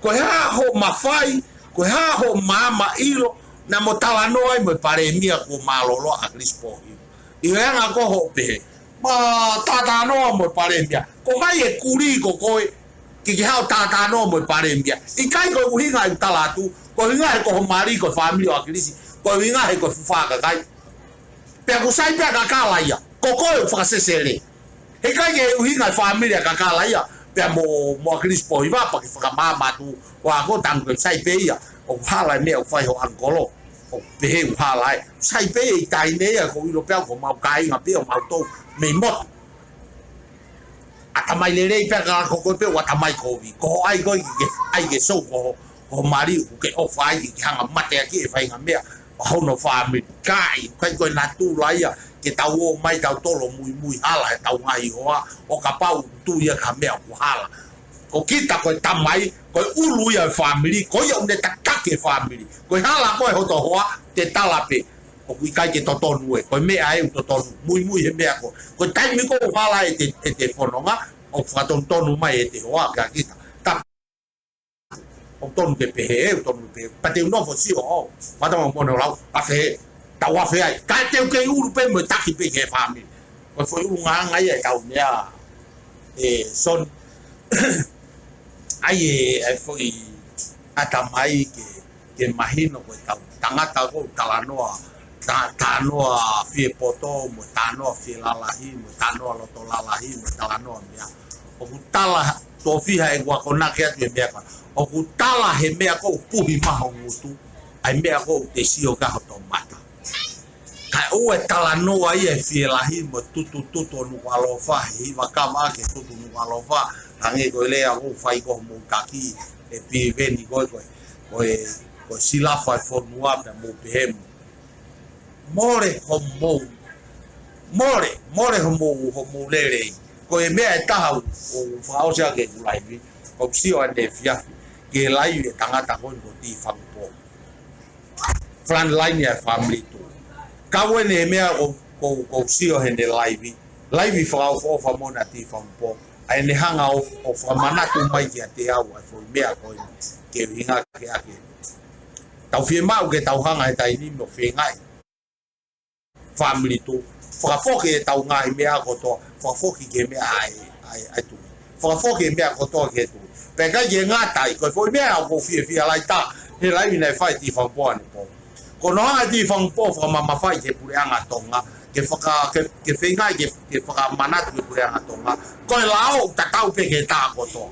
ko ha ho mafai ko ha ho mama ilo na mo tala noa mo pare mia ko malo lo a crispo i nga ko ho pe ma tata no mo pare mia ko mai e kuri ko ki ha tata no mo pare mia i kai ko hinga i tala tu ko hinga ko mari ko family o krisi ko hinga ko fa ka kai pe ko sai pe ka kala ia ko fa se sele e kai ke hinga family ka kala ia pe mo crispo i va pa ki fa mama tu wa ko tang ko sai pe ia o hala me o fa ho angolo o pe hala sai pe i tai ne ko i lo pe ko mau kai nga pe o mau to me mot ata mai le pe ka ko pe wa ta mai ko vi ko ai ke so ko mari ke o fai ki hanga mate ki fai nga me ho no fa mi kai ko na tu la ia ke tau o mai tau tolo mui hala e tau ngai hoa o ka pau tu ia ka me ko hala ko kita ko tamai ko ulu ia family ko ia ne takake family ko hala ko ho to hoa te talape o ku kai ke totonu e ko me ai totonu mui he me ko tai mi ko hala e te fononga o fa tonu mai e te hoa ka kita ta o tonu ke pe o tonu pe pa te no fo si o pa ta mo no la pa fe ta wa fe ai ka te ke ulu pe mo taki pe ke family ko foi un nga ai ka unia e son ai e foi ata mai ke mahino ko tangata ko talanoa tanoa fie poto mo tanoa fie lalahi mo tanoa loto lalahi mo talanoa mea o tala to fiha e wa kona ke atu mea ka o tala he mea ko puhi maho ngutu ai mea ko te sio ka to mata ka o e talanoa ia fie lahi mo tutu no alofa hi wa kama ke tutu no alofa hange ko le a o fai ko mo taki e pi veni ko sila fai fo noa pe mo pe more ho mo lere ko e mea ta o fa o sia ke live ko si o ande fia ke live tangata ko ti fa po front line ya family tu Kau ne mea ko sio hene live fa fa mona ti fa po ai ne hanga o fa manatu mai ki te au ai fo mea ko ke vinga ke ake tau fie mau ke tau hanga e tai ni mo fe ngai family tu fa fo ke tau ngai mea ko to fa fo ke mea ai tu fa fo ke mea ko to ke tu pe ka ye ngata ko fo mea ko fie lai ta he lai ni fai ti fa po ne po ko no ha ti fa po fa mama fai ke pure anga tonga ke whaka, ke whengai, ke whaka manatu ke pure anga tonga. Koe lao, ta tau pe ke tā koto.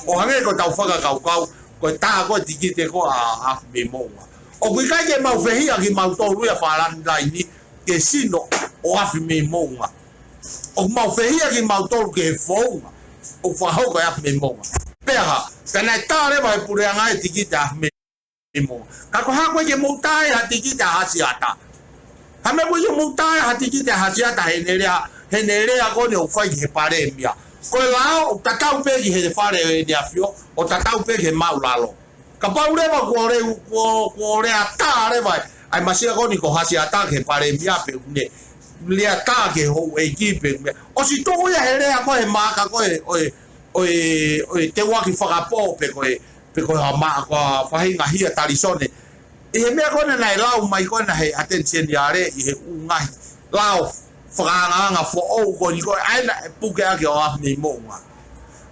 O hange ko tau whaka kau, koe tā koe tiki te ko a afu me mounga. O kui kai ke mau whehia ki mau tōruia whārani lai ni, ke sino o afu me mounga. O mau whehia ki mau tōru ke he whaunga, o whahau koe afu me mounga. Peha, kanai tā rewa he pure anga e tiki te afu me mounga. Kako hakoe ke moutai ha tiki te hasi ata. Hame ko yo mutai hati ki te hasia ta henerea ko ne o fai he pare mia ko la o tatau pe ki he fare e dia fio o tatau pe ke mau lalo ka paure ba ko re ata re vai ai masia ko ni ko hasia ta ke pare mia pe ne le ata ke ho e ki pe o si to ya herea ko he maka ko o te wa ki faka po pe ko ha ma ko fa hinga hia tarisone e mea kona nai lau mai kona he attention yare i he ungahi lau whakaanga fo au ko ni ko aina e puke ake o afu nei mounga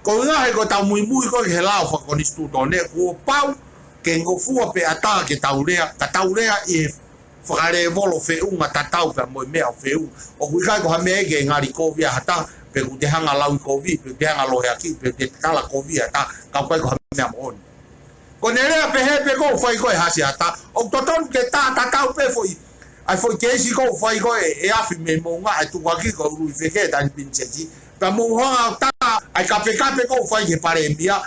ko ngahi ko tau mui ko he lau whakoni stuto ne ko pau ke ngofua pe ata ke taurea ka taurea i he whakare volo fe unga tatau pe moi mea fe unga o kuikai ko hame ege ngari kovia hata pe ku te hanga lau kovi pe te hanga lohe aki pe te kala kovia hata kau kai ko hame am oni ko nerea pe he pe ko fai ko hasi ata o toton ke ta tau pe foi ai foi ke si ko fai ko e afi me monga ai tu waki ko ru fe ke ta pincheji pa mo ha ta ai ka pe ko fai ke pare mbia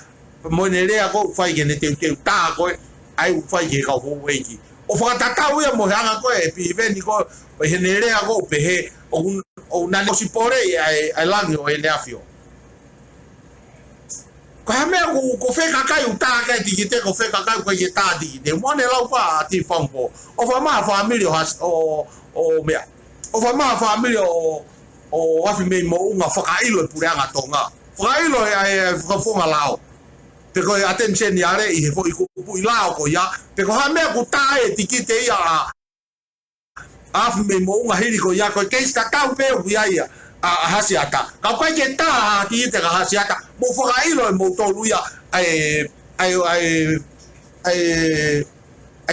mo nerea ko fai ke ne te ta ko ai fai ke ka ho weki o fa ta tau ya mo hanga ko e pi veni ko he nerea ko pe he o na no si pore ai langi o ele afio ka me ko fe ka kai uta ka ti te ko fe ka kai ko ye ta di de mo ne lau pa ti fampo o fa ma family o me o fa ma family o afi me mo unha fa ka ilo pure anga tonga fa ilo ai fa fo malao pe ko attention yare i he fo i ku pu ilao ko ya pe ko ha me ku ta e ti te ya afi me mo unha hiri ko ya ko ke sta ta pe u ya ya a hasiata ka kai ke ta ti te ka hasiata mo foka ilo mo to luia ai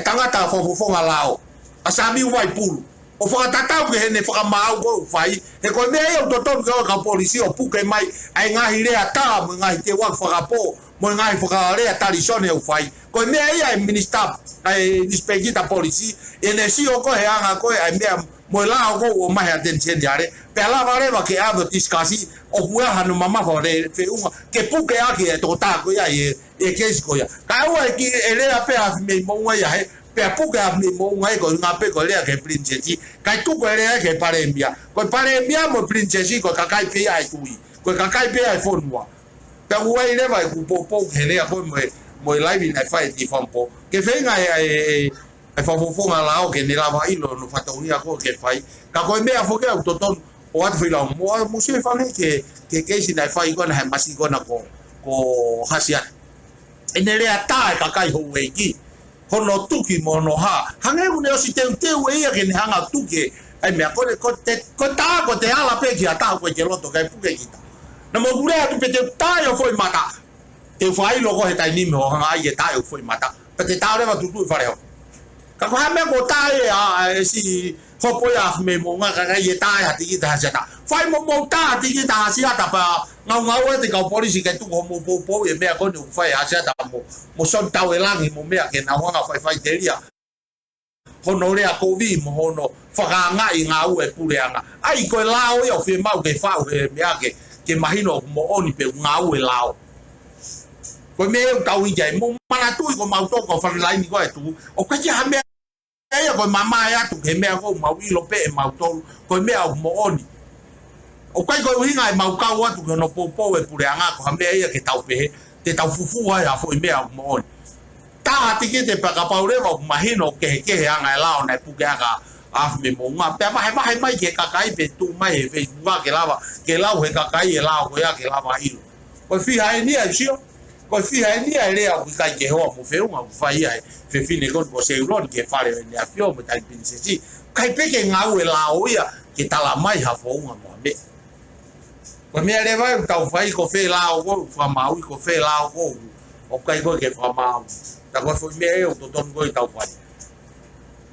tangata fo ngalao asami vai pulu o foka tatau ke ne foka mau go fai e ko me o to ka polisi o puke mai ai ngahi le ata mo ngahi te wa foka po mo ngahi foka le ata lisone o fai ko me ai minister ai dispegita polisi e ne si o ko he anga ko ai me mo la go o mai attention yare pe la vare va ke avo discasi o bua hanu mama vore fe un ke puke aki e to ta ko ya e ke sko ya ka o ki ele a pe a me mo wa ya he pe puke a me mo wa ko nga pe ko le ke princesi ka tu ko le ke pare mbia mo princesi ko ka kai pe ai tu ko ka kai pe ai fonwa pe wa ile va ku po ke le a ko mo live na fai ti fampo ke fe nga ai fa nga lao ke ni lava ilo no fataunia ko ke fai ka ko me a fo ke toton o atu fila mo se fa ke si na fai ko na masi ko na ko hasia enere ata ka kai ho weki hono tuki mo no ha hange une o si te we ke ni hanga tuke ai me ko te ala pe ki ata ko ke loto kai puke kita na mo gure atu pe te ta yo foi mata te fai lo ko he tai ni mo hanga ai ta yo foi mata pe te ta re va tu fa re ka ko ha me ko ta e si hopo ya me mo nga ka ye ta ya ti ta sa ta fai mo ta ti ta si ta pa ngau e te ka polisi ke tu mo e me ko ni fai a sa ta mo son ta we lang mo me ke na nga fai teria hono le a covid mo hono fa nga i ngau e pure anga ai ko lao e o fe mau ke fa e me ke mahino mo oni pe ngau e lao ko me tau i jai mo mana tu ko mau to ko fa lai ni ko e tu o ka ja me ai ko mama ya tu ke me ko mau i lo pe mau to ko me au mo oni o kai ko hinga mau ka wa tu no po e pure anga ko me ai ke tau pe te tau fufu ya fo me au mo oni ta ti ke te pa ka paure mo mahino ke anga lao na pu ga af me monga pe mai ke kakai pe tu mai fe wa ke lava ke lau he kakai e lau ko ya ke lava ilo ko fi hai ni ai sio ko fi hai ni ai le ku kai ke ho mo fe un au fai ai fe fine kon ko se ron ke fare ne afio mo tai princesi kai pe ke ngau e lau ya ke tala mai ha fo un mo me ko me le vai tau fai ko fe lau ko fa mau ko fe lau ko o kai ko ke fa mau ta ko fo me o to ton ko tau fai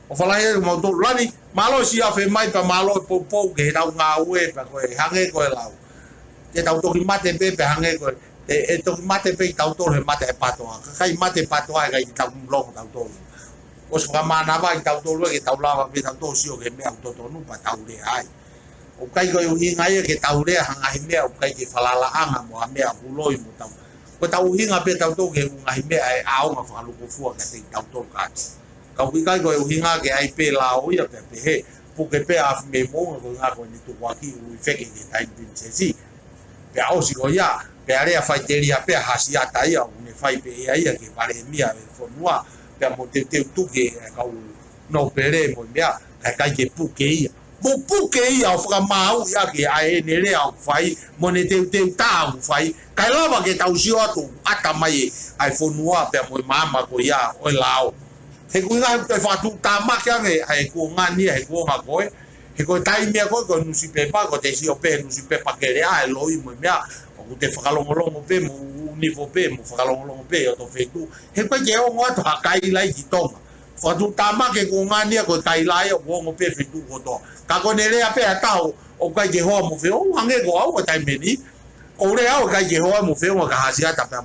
o fala e mo to lani malo si a fe mai pa malo po ke tau ngau e pa ko hange ko lau ke tau to mate pe hange ko e to mate pe tau to he mate patoa kai mate patoa ga tau long tau to o sa mana vai tau to lo ke tau lava pe tau to si o ke me auto to nu pa tau le ai o kai ko hinga ye ke tau le hanga me o kai ke falala anga mo me a buloi mo tau ko tau hinga pe tau to ke unga me ai ao nga fa lu ko fu ka te tau to ka ka wi kai ko hinga ke ai pe la o ya pe he pu ke pe af me mo ko nga ko ni tu wa ki u fe ke ni tai bin se si pe ao si ko ya pe area faiteria pe hasia tai au ne fai pe ai ke pare mia fo noa pe mo te tu ke ka no pere mo mia ka ke pu ke ia mo pu ke ia fa mau ya ke ai ne le au fai mo ne te ta au fai kai lava ke tau si atu ata mai ai fo noa pe mo mama ko ya o lao he ku nga te fa tu ta ma ke ai ku ngani ai ku nga ko he ko tai mia ko no si pe pa ko te si o pe no si pe pa ke le ai lo i mo mia o te whakalongolongo pe mo univo pe mo whakalongolongo pe o to whetu he pa ke o ngoa to hakai lai ki tonga whatu tama ke ko ngania ko tai lai o ngongo pe whetu ko to ka ko ne rea pe a tau o kai ke hoa mo wheo hange ko au o tai meni o rea o kai ke hoa mo wheo ka hasiata pe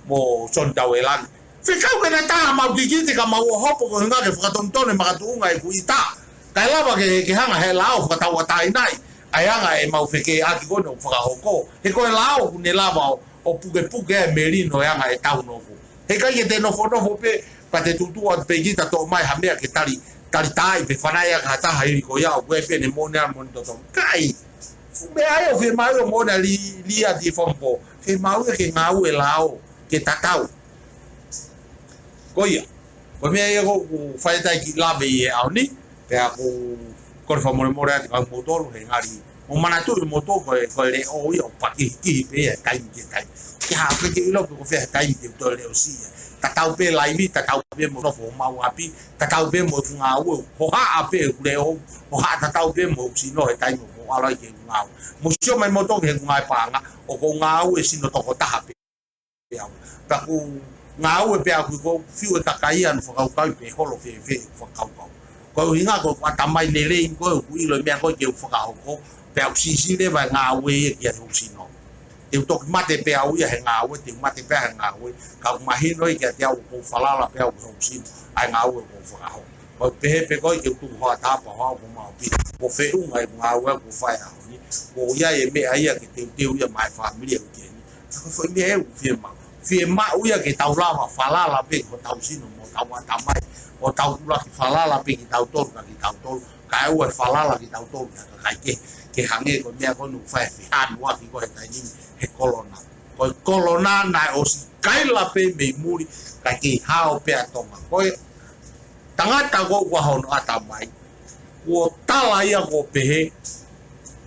mo son tau e lani whikau ke na taha mau kikiti ka mau o hopo ko hinga ke whakatontone makatuunga e ku ita kai lava ke hanga he lao whakatau a tai nai ai anga e mau feke aki ko no whakahoko he koe lao ne lava o puke e merino e anga e tau nofu he kai e te nofo pe pa te tutua pe gita to mai hamea ke tari tai pe whanai aka taha iri ko iau koe pe ne mone a mone toto kai me ai o fe mai o mone li a di fompo fe mau e ke ngau e lao ke tatau koia ko me ai ko whai tai ki labe i e au ni pe ako ko fa mo mo ra ka motor he ngari o mana tu mo to ko le o yo pa ki pe kai ki ha ke lo ko fe kai ki to le o si ta tau pe lai mi ta tau pe mo fo mau api ta tau pe mo nga o ho ha ape le o ha ta tau pe mo si no he kai mo ala ke nga mo sio mai mo to ke nga pa nga o ko nga o si no to ko ta pe ta ku nga o pe aku ko fiu ta kai an fo ka pe holo fe fo ka ko hinga ko ata mai le ko ku ilo me ko ke fo ka ko pe au si le va nga we ke no si no te to mate pe au ya nga we te mate pe nga we ka ma hi no ke te au ko falala pe au si ai nga we ko fo ka ko pe ko ke tu ho ta pa ho ko ma pi ko fe un ai nga we ko fa ya ni ko ya e me ai ya ke te ya mai familia ke ni ko fo me e fi ma u ya ke tau lava falala pe ko tau si no mo tau ta mai o tau la ki falala pe ki tau tolu ki tau tolu ka e falala ki tau tolu ka ke hange ko mea ko nu fa fi an wa ki ko e tai ni he kolona na o si kai la pe me muri ka ki hao pe atonga ko tangata ko wa hono ata mai ko tala ia ko pe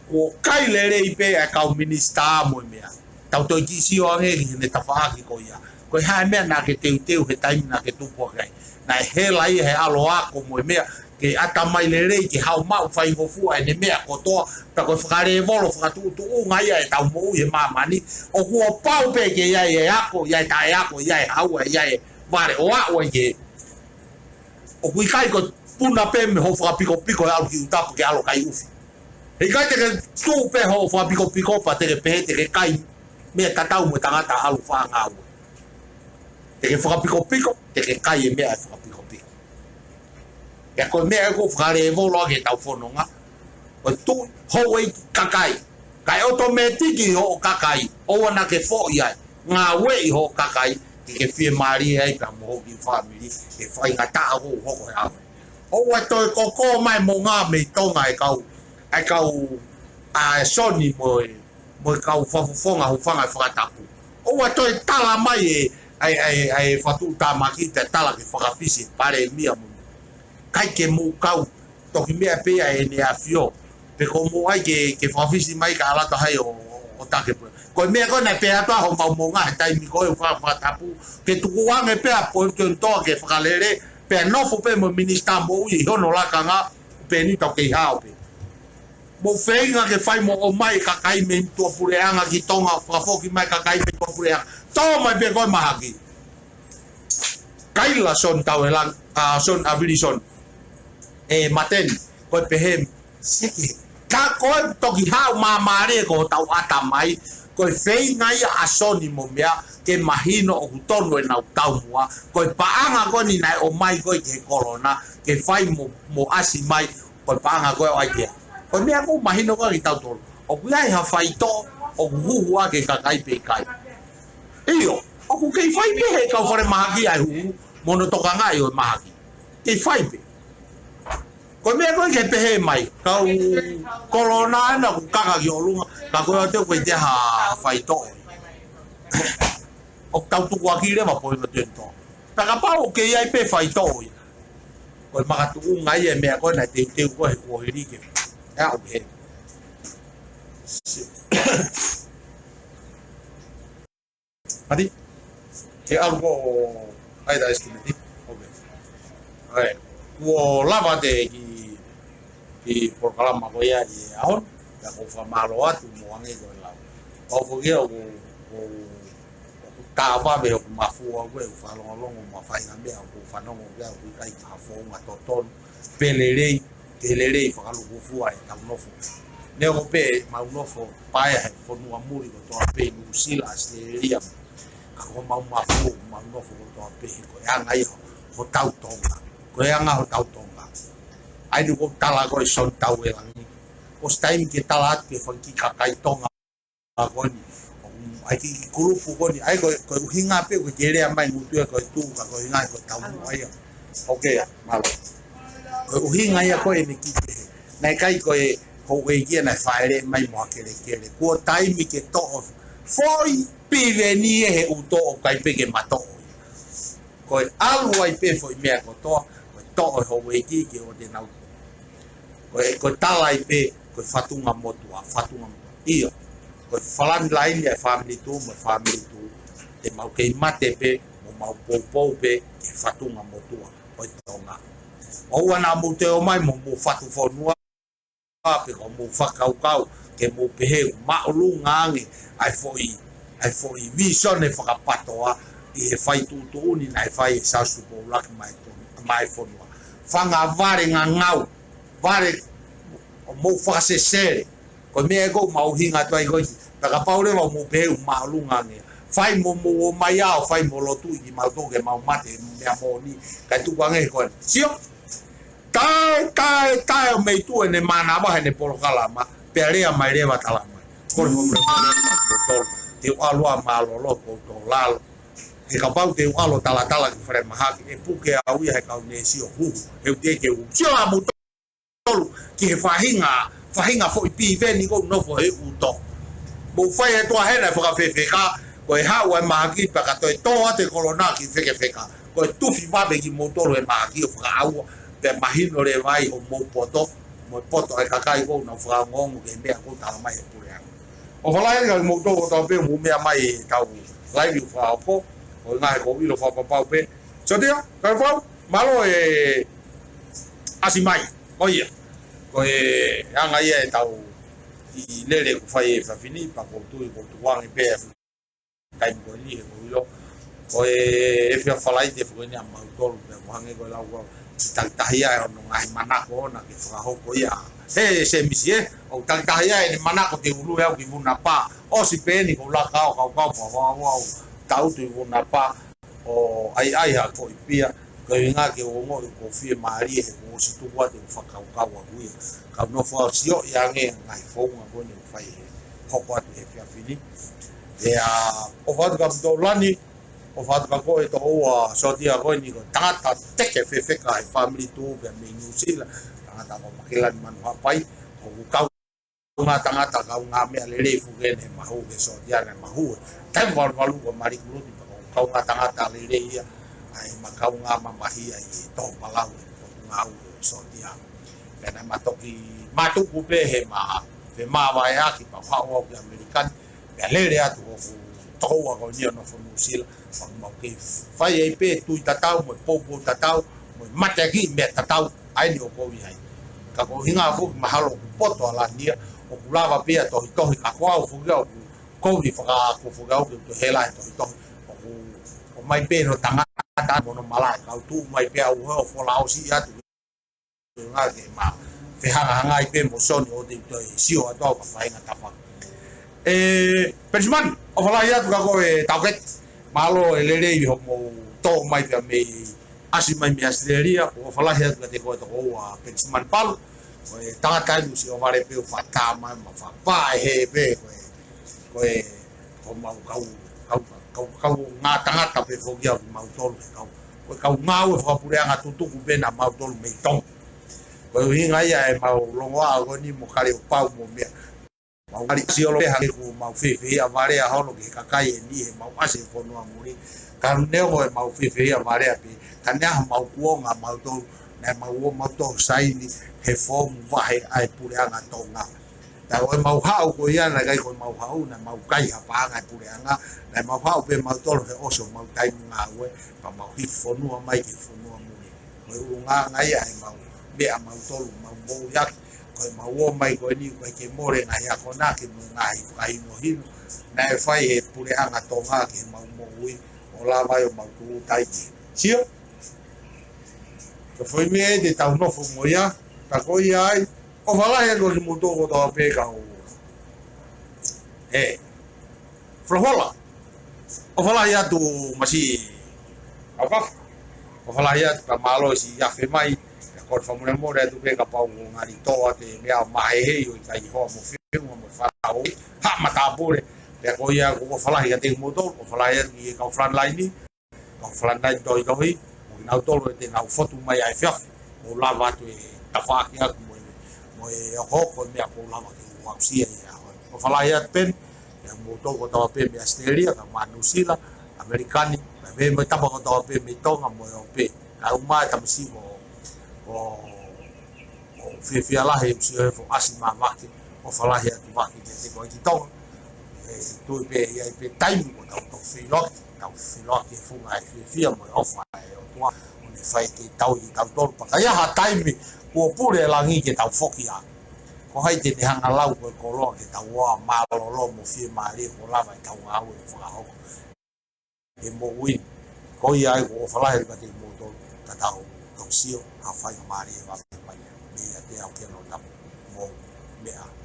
ko kai le pe a ka minista mo mea tau to ki si o he ne ta fa ki ko ia ko ha me na ke te he tai na ke tu po kai na he lai he alo ako mo mea ke ata mai le rei ke hau mau fai go fu ai ne mea ko to ta ko fkare volo fkatu tu nga ia e tau mo e mama ni o ko pau pe ke ia e ako ia ta ako ia e hau ia e vare o a o ye o ku kai ko puna pe me ho fa piko alo ki uta ke alo kai ufi e kai te tu pe ho fa piko pa te pe te kai me ta tau mo tangata alo fa nga te ke fa piko te ke kai me a fa piko ya ko me ko fare volo ke tau fononga o tu ho we kakai kai automatic ho kakai o na ke fo ya nga we ho kakai ke fi mari ai pa mo ki family e fai ngata ho ho ya o wa to ko mai mo nga me to ngai kau a soni mo kau fa nga ho fa nga fa tapu o wa to tala mai ai fatu ta makita tala ke fa fisi pare mia mo kai ke mu kau toki mea pe ai ne afio pe como ai que fafisi mai ka ala ta hai o take ko mea ko na pe ato ho mau nga tai mi ko fa tapu ke tu wange pe a po to ke falere pe no fu pe mo minister mo i hono la kanga pe ni to ke hao pe mo feinga ke fai mo o mai ka kai men to pureanga ki tonga fa foki mai ka kai to pureanga to mai pe ko mahaki kai la son tawelang son abilison maten ko pehem seki ka ko toki hao mamare ko tau ata mai ko feinga ia asoni mo mea ke mahino o tono na tau mua ko paanga ko ni nai o mai ko ke corona ke fai mo asi mai ko paanga ko ai ke ko mea ko mahino ko ki tau tolo o kuai ha fai to o huhua ke kakai pe kai iyo o ku ke fai pe he ka fore mahaki ai hu mono toka ngai o mahaki ke fai pe ko mea ko ke pe he mai ka corona na ku kaka ki o lunga ka ko te ko te ha fai to o tau tu wa ki le ma po no tento ta ka pa o ke ai pe fai to ko ma tu ngai e mea ko na te ko he ko ri ke ya o ke Mati ke algo ai da estimati okay ai wo lava de ki programa ko ya di ahon ya ko fa malo atu mo ange ko la o fo ke o ta va be o mafu o we fa lo mo fa ina be o fa no mo ya o kai ta fo ma toton pelere telere fa lo ko fu ai ta no fu ne o pe ma no fo pa ya fo no amuri ko to pe no sila seria ko ma fu ma no fo to pe ko ya ngai ho tau tonga ko ya nga ho tau tonga ai du ko tala ko son tau e lang o stai ke tala ke fo ki ka kai tonga ko ni ai ki grupo ko ni ai ko hinga pe ko kere mai mutu ko tu ko hinga ko tau ai okay malo ko hinga ya ko e me ki na kai ko e ko e ki na faere mai mo kere ko tai mi ke to foi piveni e u to kai pe ke mato ko algo ai pe foi me ko to ho e ki ke o de na ko tala ai pe ko fatunga motua io ko falan lain ya family tu te mau ke mate pe mo mau popo pe ke fatunga motua ko tonga o wana mo te o mai mo fatu fonua pe ko mo fakau ke mo pe he ma lunga ngi ai foi vision e fakapatoa e fai tu ni nai fai sa su po lak mai fonua fanga vare ngau vare mo fase sere ko me go mau hinga toi go ta ka paure mo pe ma lunga ngi fai mo mai ao fai mo lotu i ma to ke mau mate me amoni ka tu kwa nge ko sio tai me tu ene mana ba ene por kalama pelea mai le batalama ko mo mo te alua malo lo ko to lalo e ka pau te alo tala ki fre mahaki e puke au ia ka ne sio hu e te ke u sio amu tolu ki fahinga fo pi veni ko no fo e u to mo fai e to hena fo ka fefeka ko e hawa mahaki pa ka to te corona ki feka ko tu fi ba be ki motoro e mahaki fo ka au te mahino le vai o mo poto e kakai ko na fo ngongo ke me ko ta mai e pure o fala e mo to pe mo me mai tau lai vi fa po o ngai ko vi lo fa pa pe so dia ka fa malo e asimai oye ko e anga ye tau i lele ko fai fa fini pa ko tu wang e pe kai ko ni ko yo ko e fa fala i te fo ni amma ko pe wang e ko la ko tahia no ngai mana ko na ke fa ho ko ya se misie o tahia ni mana ko te ulu ya ki buna pa o si pe ni ko la ka wa tau tu buna pa o ai ha ko pia ko nga ke o mo ko fi mari e ko si tu wa te fa ka wa wi ka no fo sio ya nge ngai fo nga ko ni fa e ho ko te fi fini e a o va ga do lani o fatu ka ko e to o so dia ko ni ko tata teke fe ka family tu be me New Zealand tata ko makilan man pai o ka nga tangata ka nga me le fu ge ne mahu ge so dia ne mahu tem var valu ko mari ku ti ka nga tangata le ia ai ma ka nga ma mahi ai to palau ko nga so dia pena matoki matuku pe he ma vai aki pa whao ki American pe lere atu o toa ko ni no fo Nusila ma ke fai e pe tu tatau mo popo tatau mo mate ki me tatau ai ni o ko vi ai ka ko hinga fu mahalo poto ala dia o kulava pe to ka kwa fu ga ko vi fa ko fu ga ko hela to o mai pe no tanga ta mo no mala ka tu mai pe au ho fo lao si atu nga ke ma fe hanga i pe mo son o de si o to ka fai nga tapa persman o fala ya tu ka ko tauket malo elere i ho mo to mai pe me asi mai mi asleria o fala ya tu te ko to o persman pal o tanga kai mu si o vale pe o fa ta mai ma fa pa he pe ko mau kau ngā tangata pe whokia ki mautolu he kau ngāu e whakapurea ngā tutuku pena mautolu mei tong koe hinga ia e mau longo a goni mo kare o pau mo mea mau kari siolo e hange ku mau whiwhi a varea hono ki kakai e ni he mau ase e whanua muri ka neo e mau whiwhi a varea pe ka neha mau kuonga mautolu na mau o mautolu saini he whomu wahe ai purea ngā tonga ta o mau hau ko ia na kai ko mau hau na mau kai ha pa nga pure anga na mau hau pe mau tolo he oso mau tai nga we pa mau hi fonu mai ki fonu mu ko nga ia mau be a mau tolo mau bo ya ko mau o mai ko ni ko ke more na ya ko na ki nga ai no hi na fai he pure anga to nga ki mau mo ui o la vai o mau tu tai sio ko foi me de tau no fo mo ya ta ko ia o wala he ko mo to ko pe ka o frohola o wala ya tu masi apa o wala ya ka malo si ya fe mai ko fa mo mo re tu pe ka pa ngari to te me a mai he yo ka i ho mo fi mo fa o ha mata pure pe ko ya ko wala ya te mo to o wala ya ki ka flan line ka flan line to i mo na to lo te na foto mai ai fa o lava tu ta fa ki mo e ho ko me a ko lava ki o si ya o fala ya pen ya mo to ko ta pe me Australia ka manusila americani me me ta ko ta pe me tonga mo o pe ka uma ta si o fi ala he si fo asima maki o fala ya tu maki te ko ti tonga tu pe ya pe time mo ta to fi lo ki fu ngai fi mo o fa o tua o ne fai ki tau i tau tol pa ya ha time ko pure langi ke tau fokia ko hai te hanga lau ko lo ke tau wa malo lo mo fi mari ko la vai tau au e fa ho e mo win ko ia ko fala he ka te mo to ta tau to sio ha fai mari va me ya te au ke no ta mo me a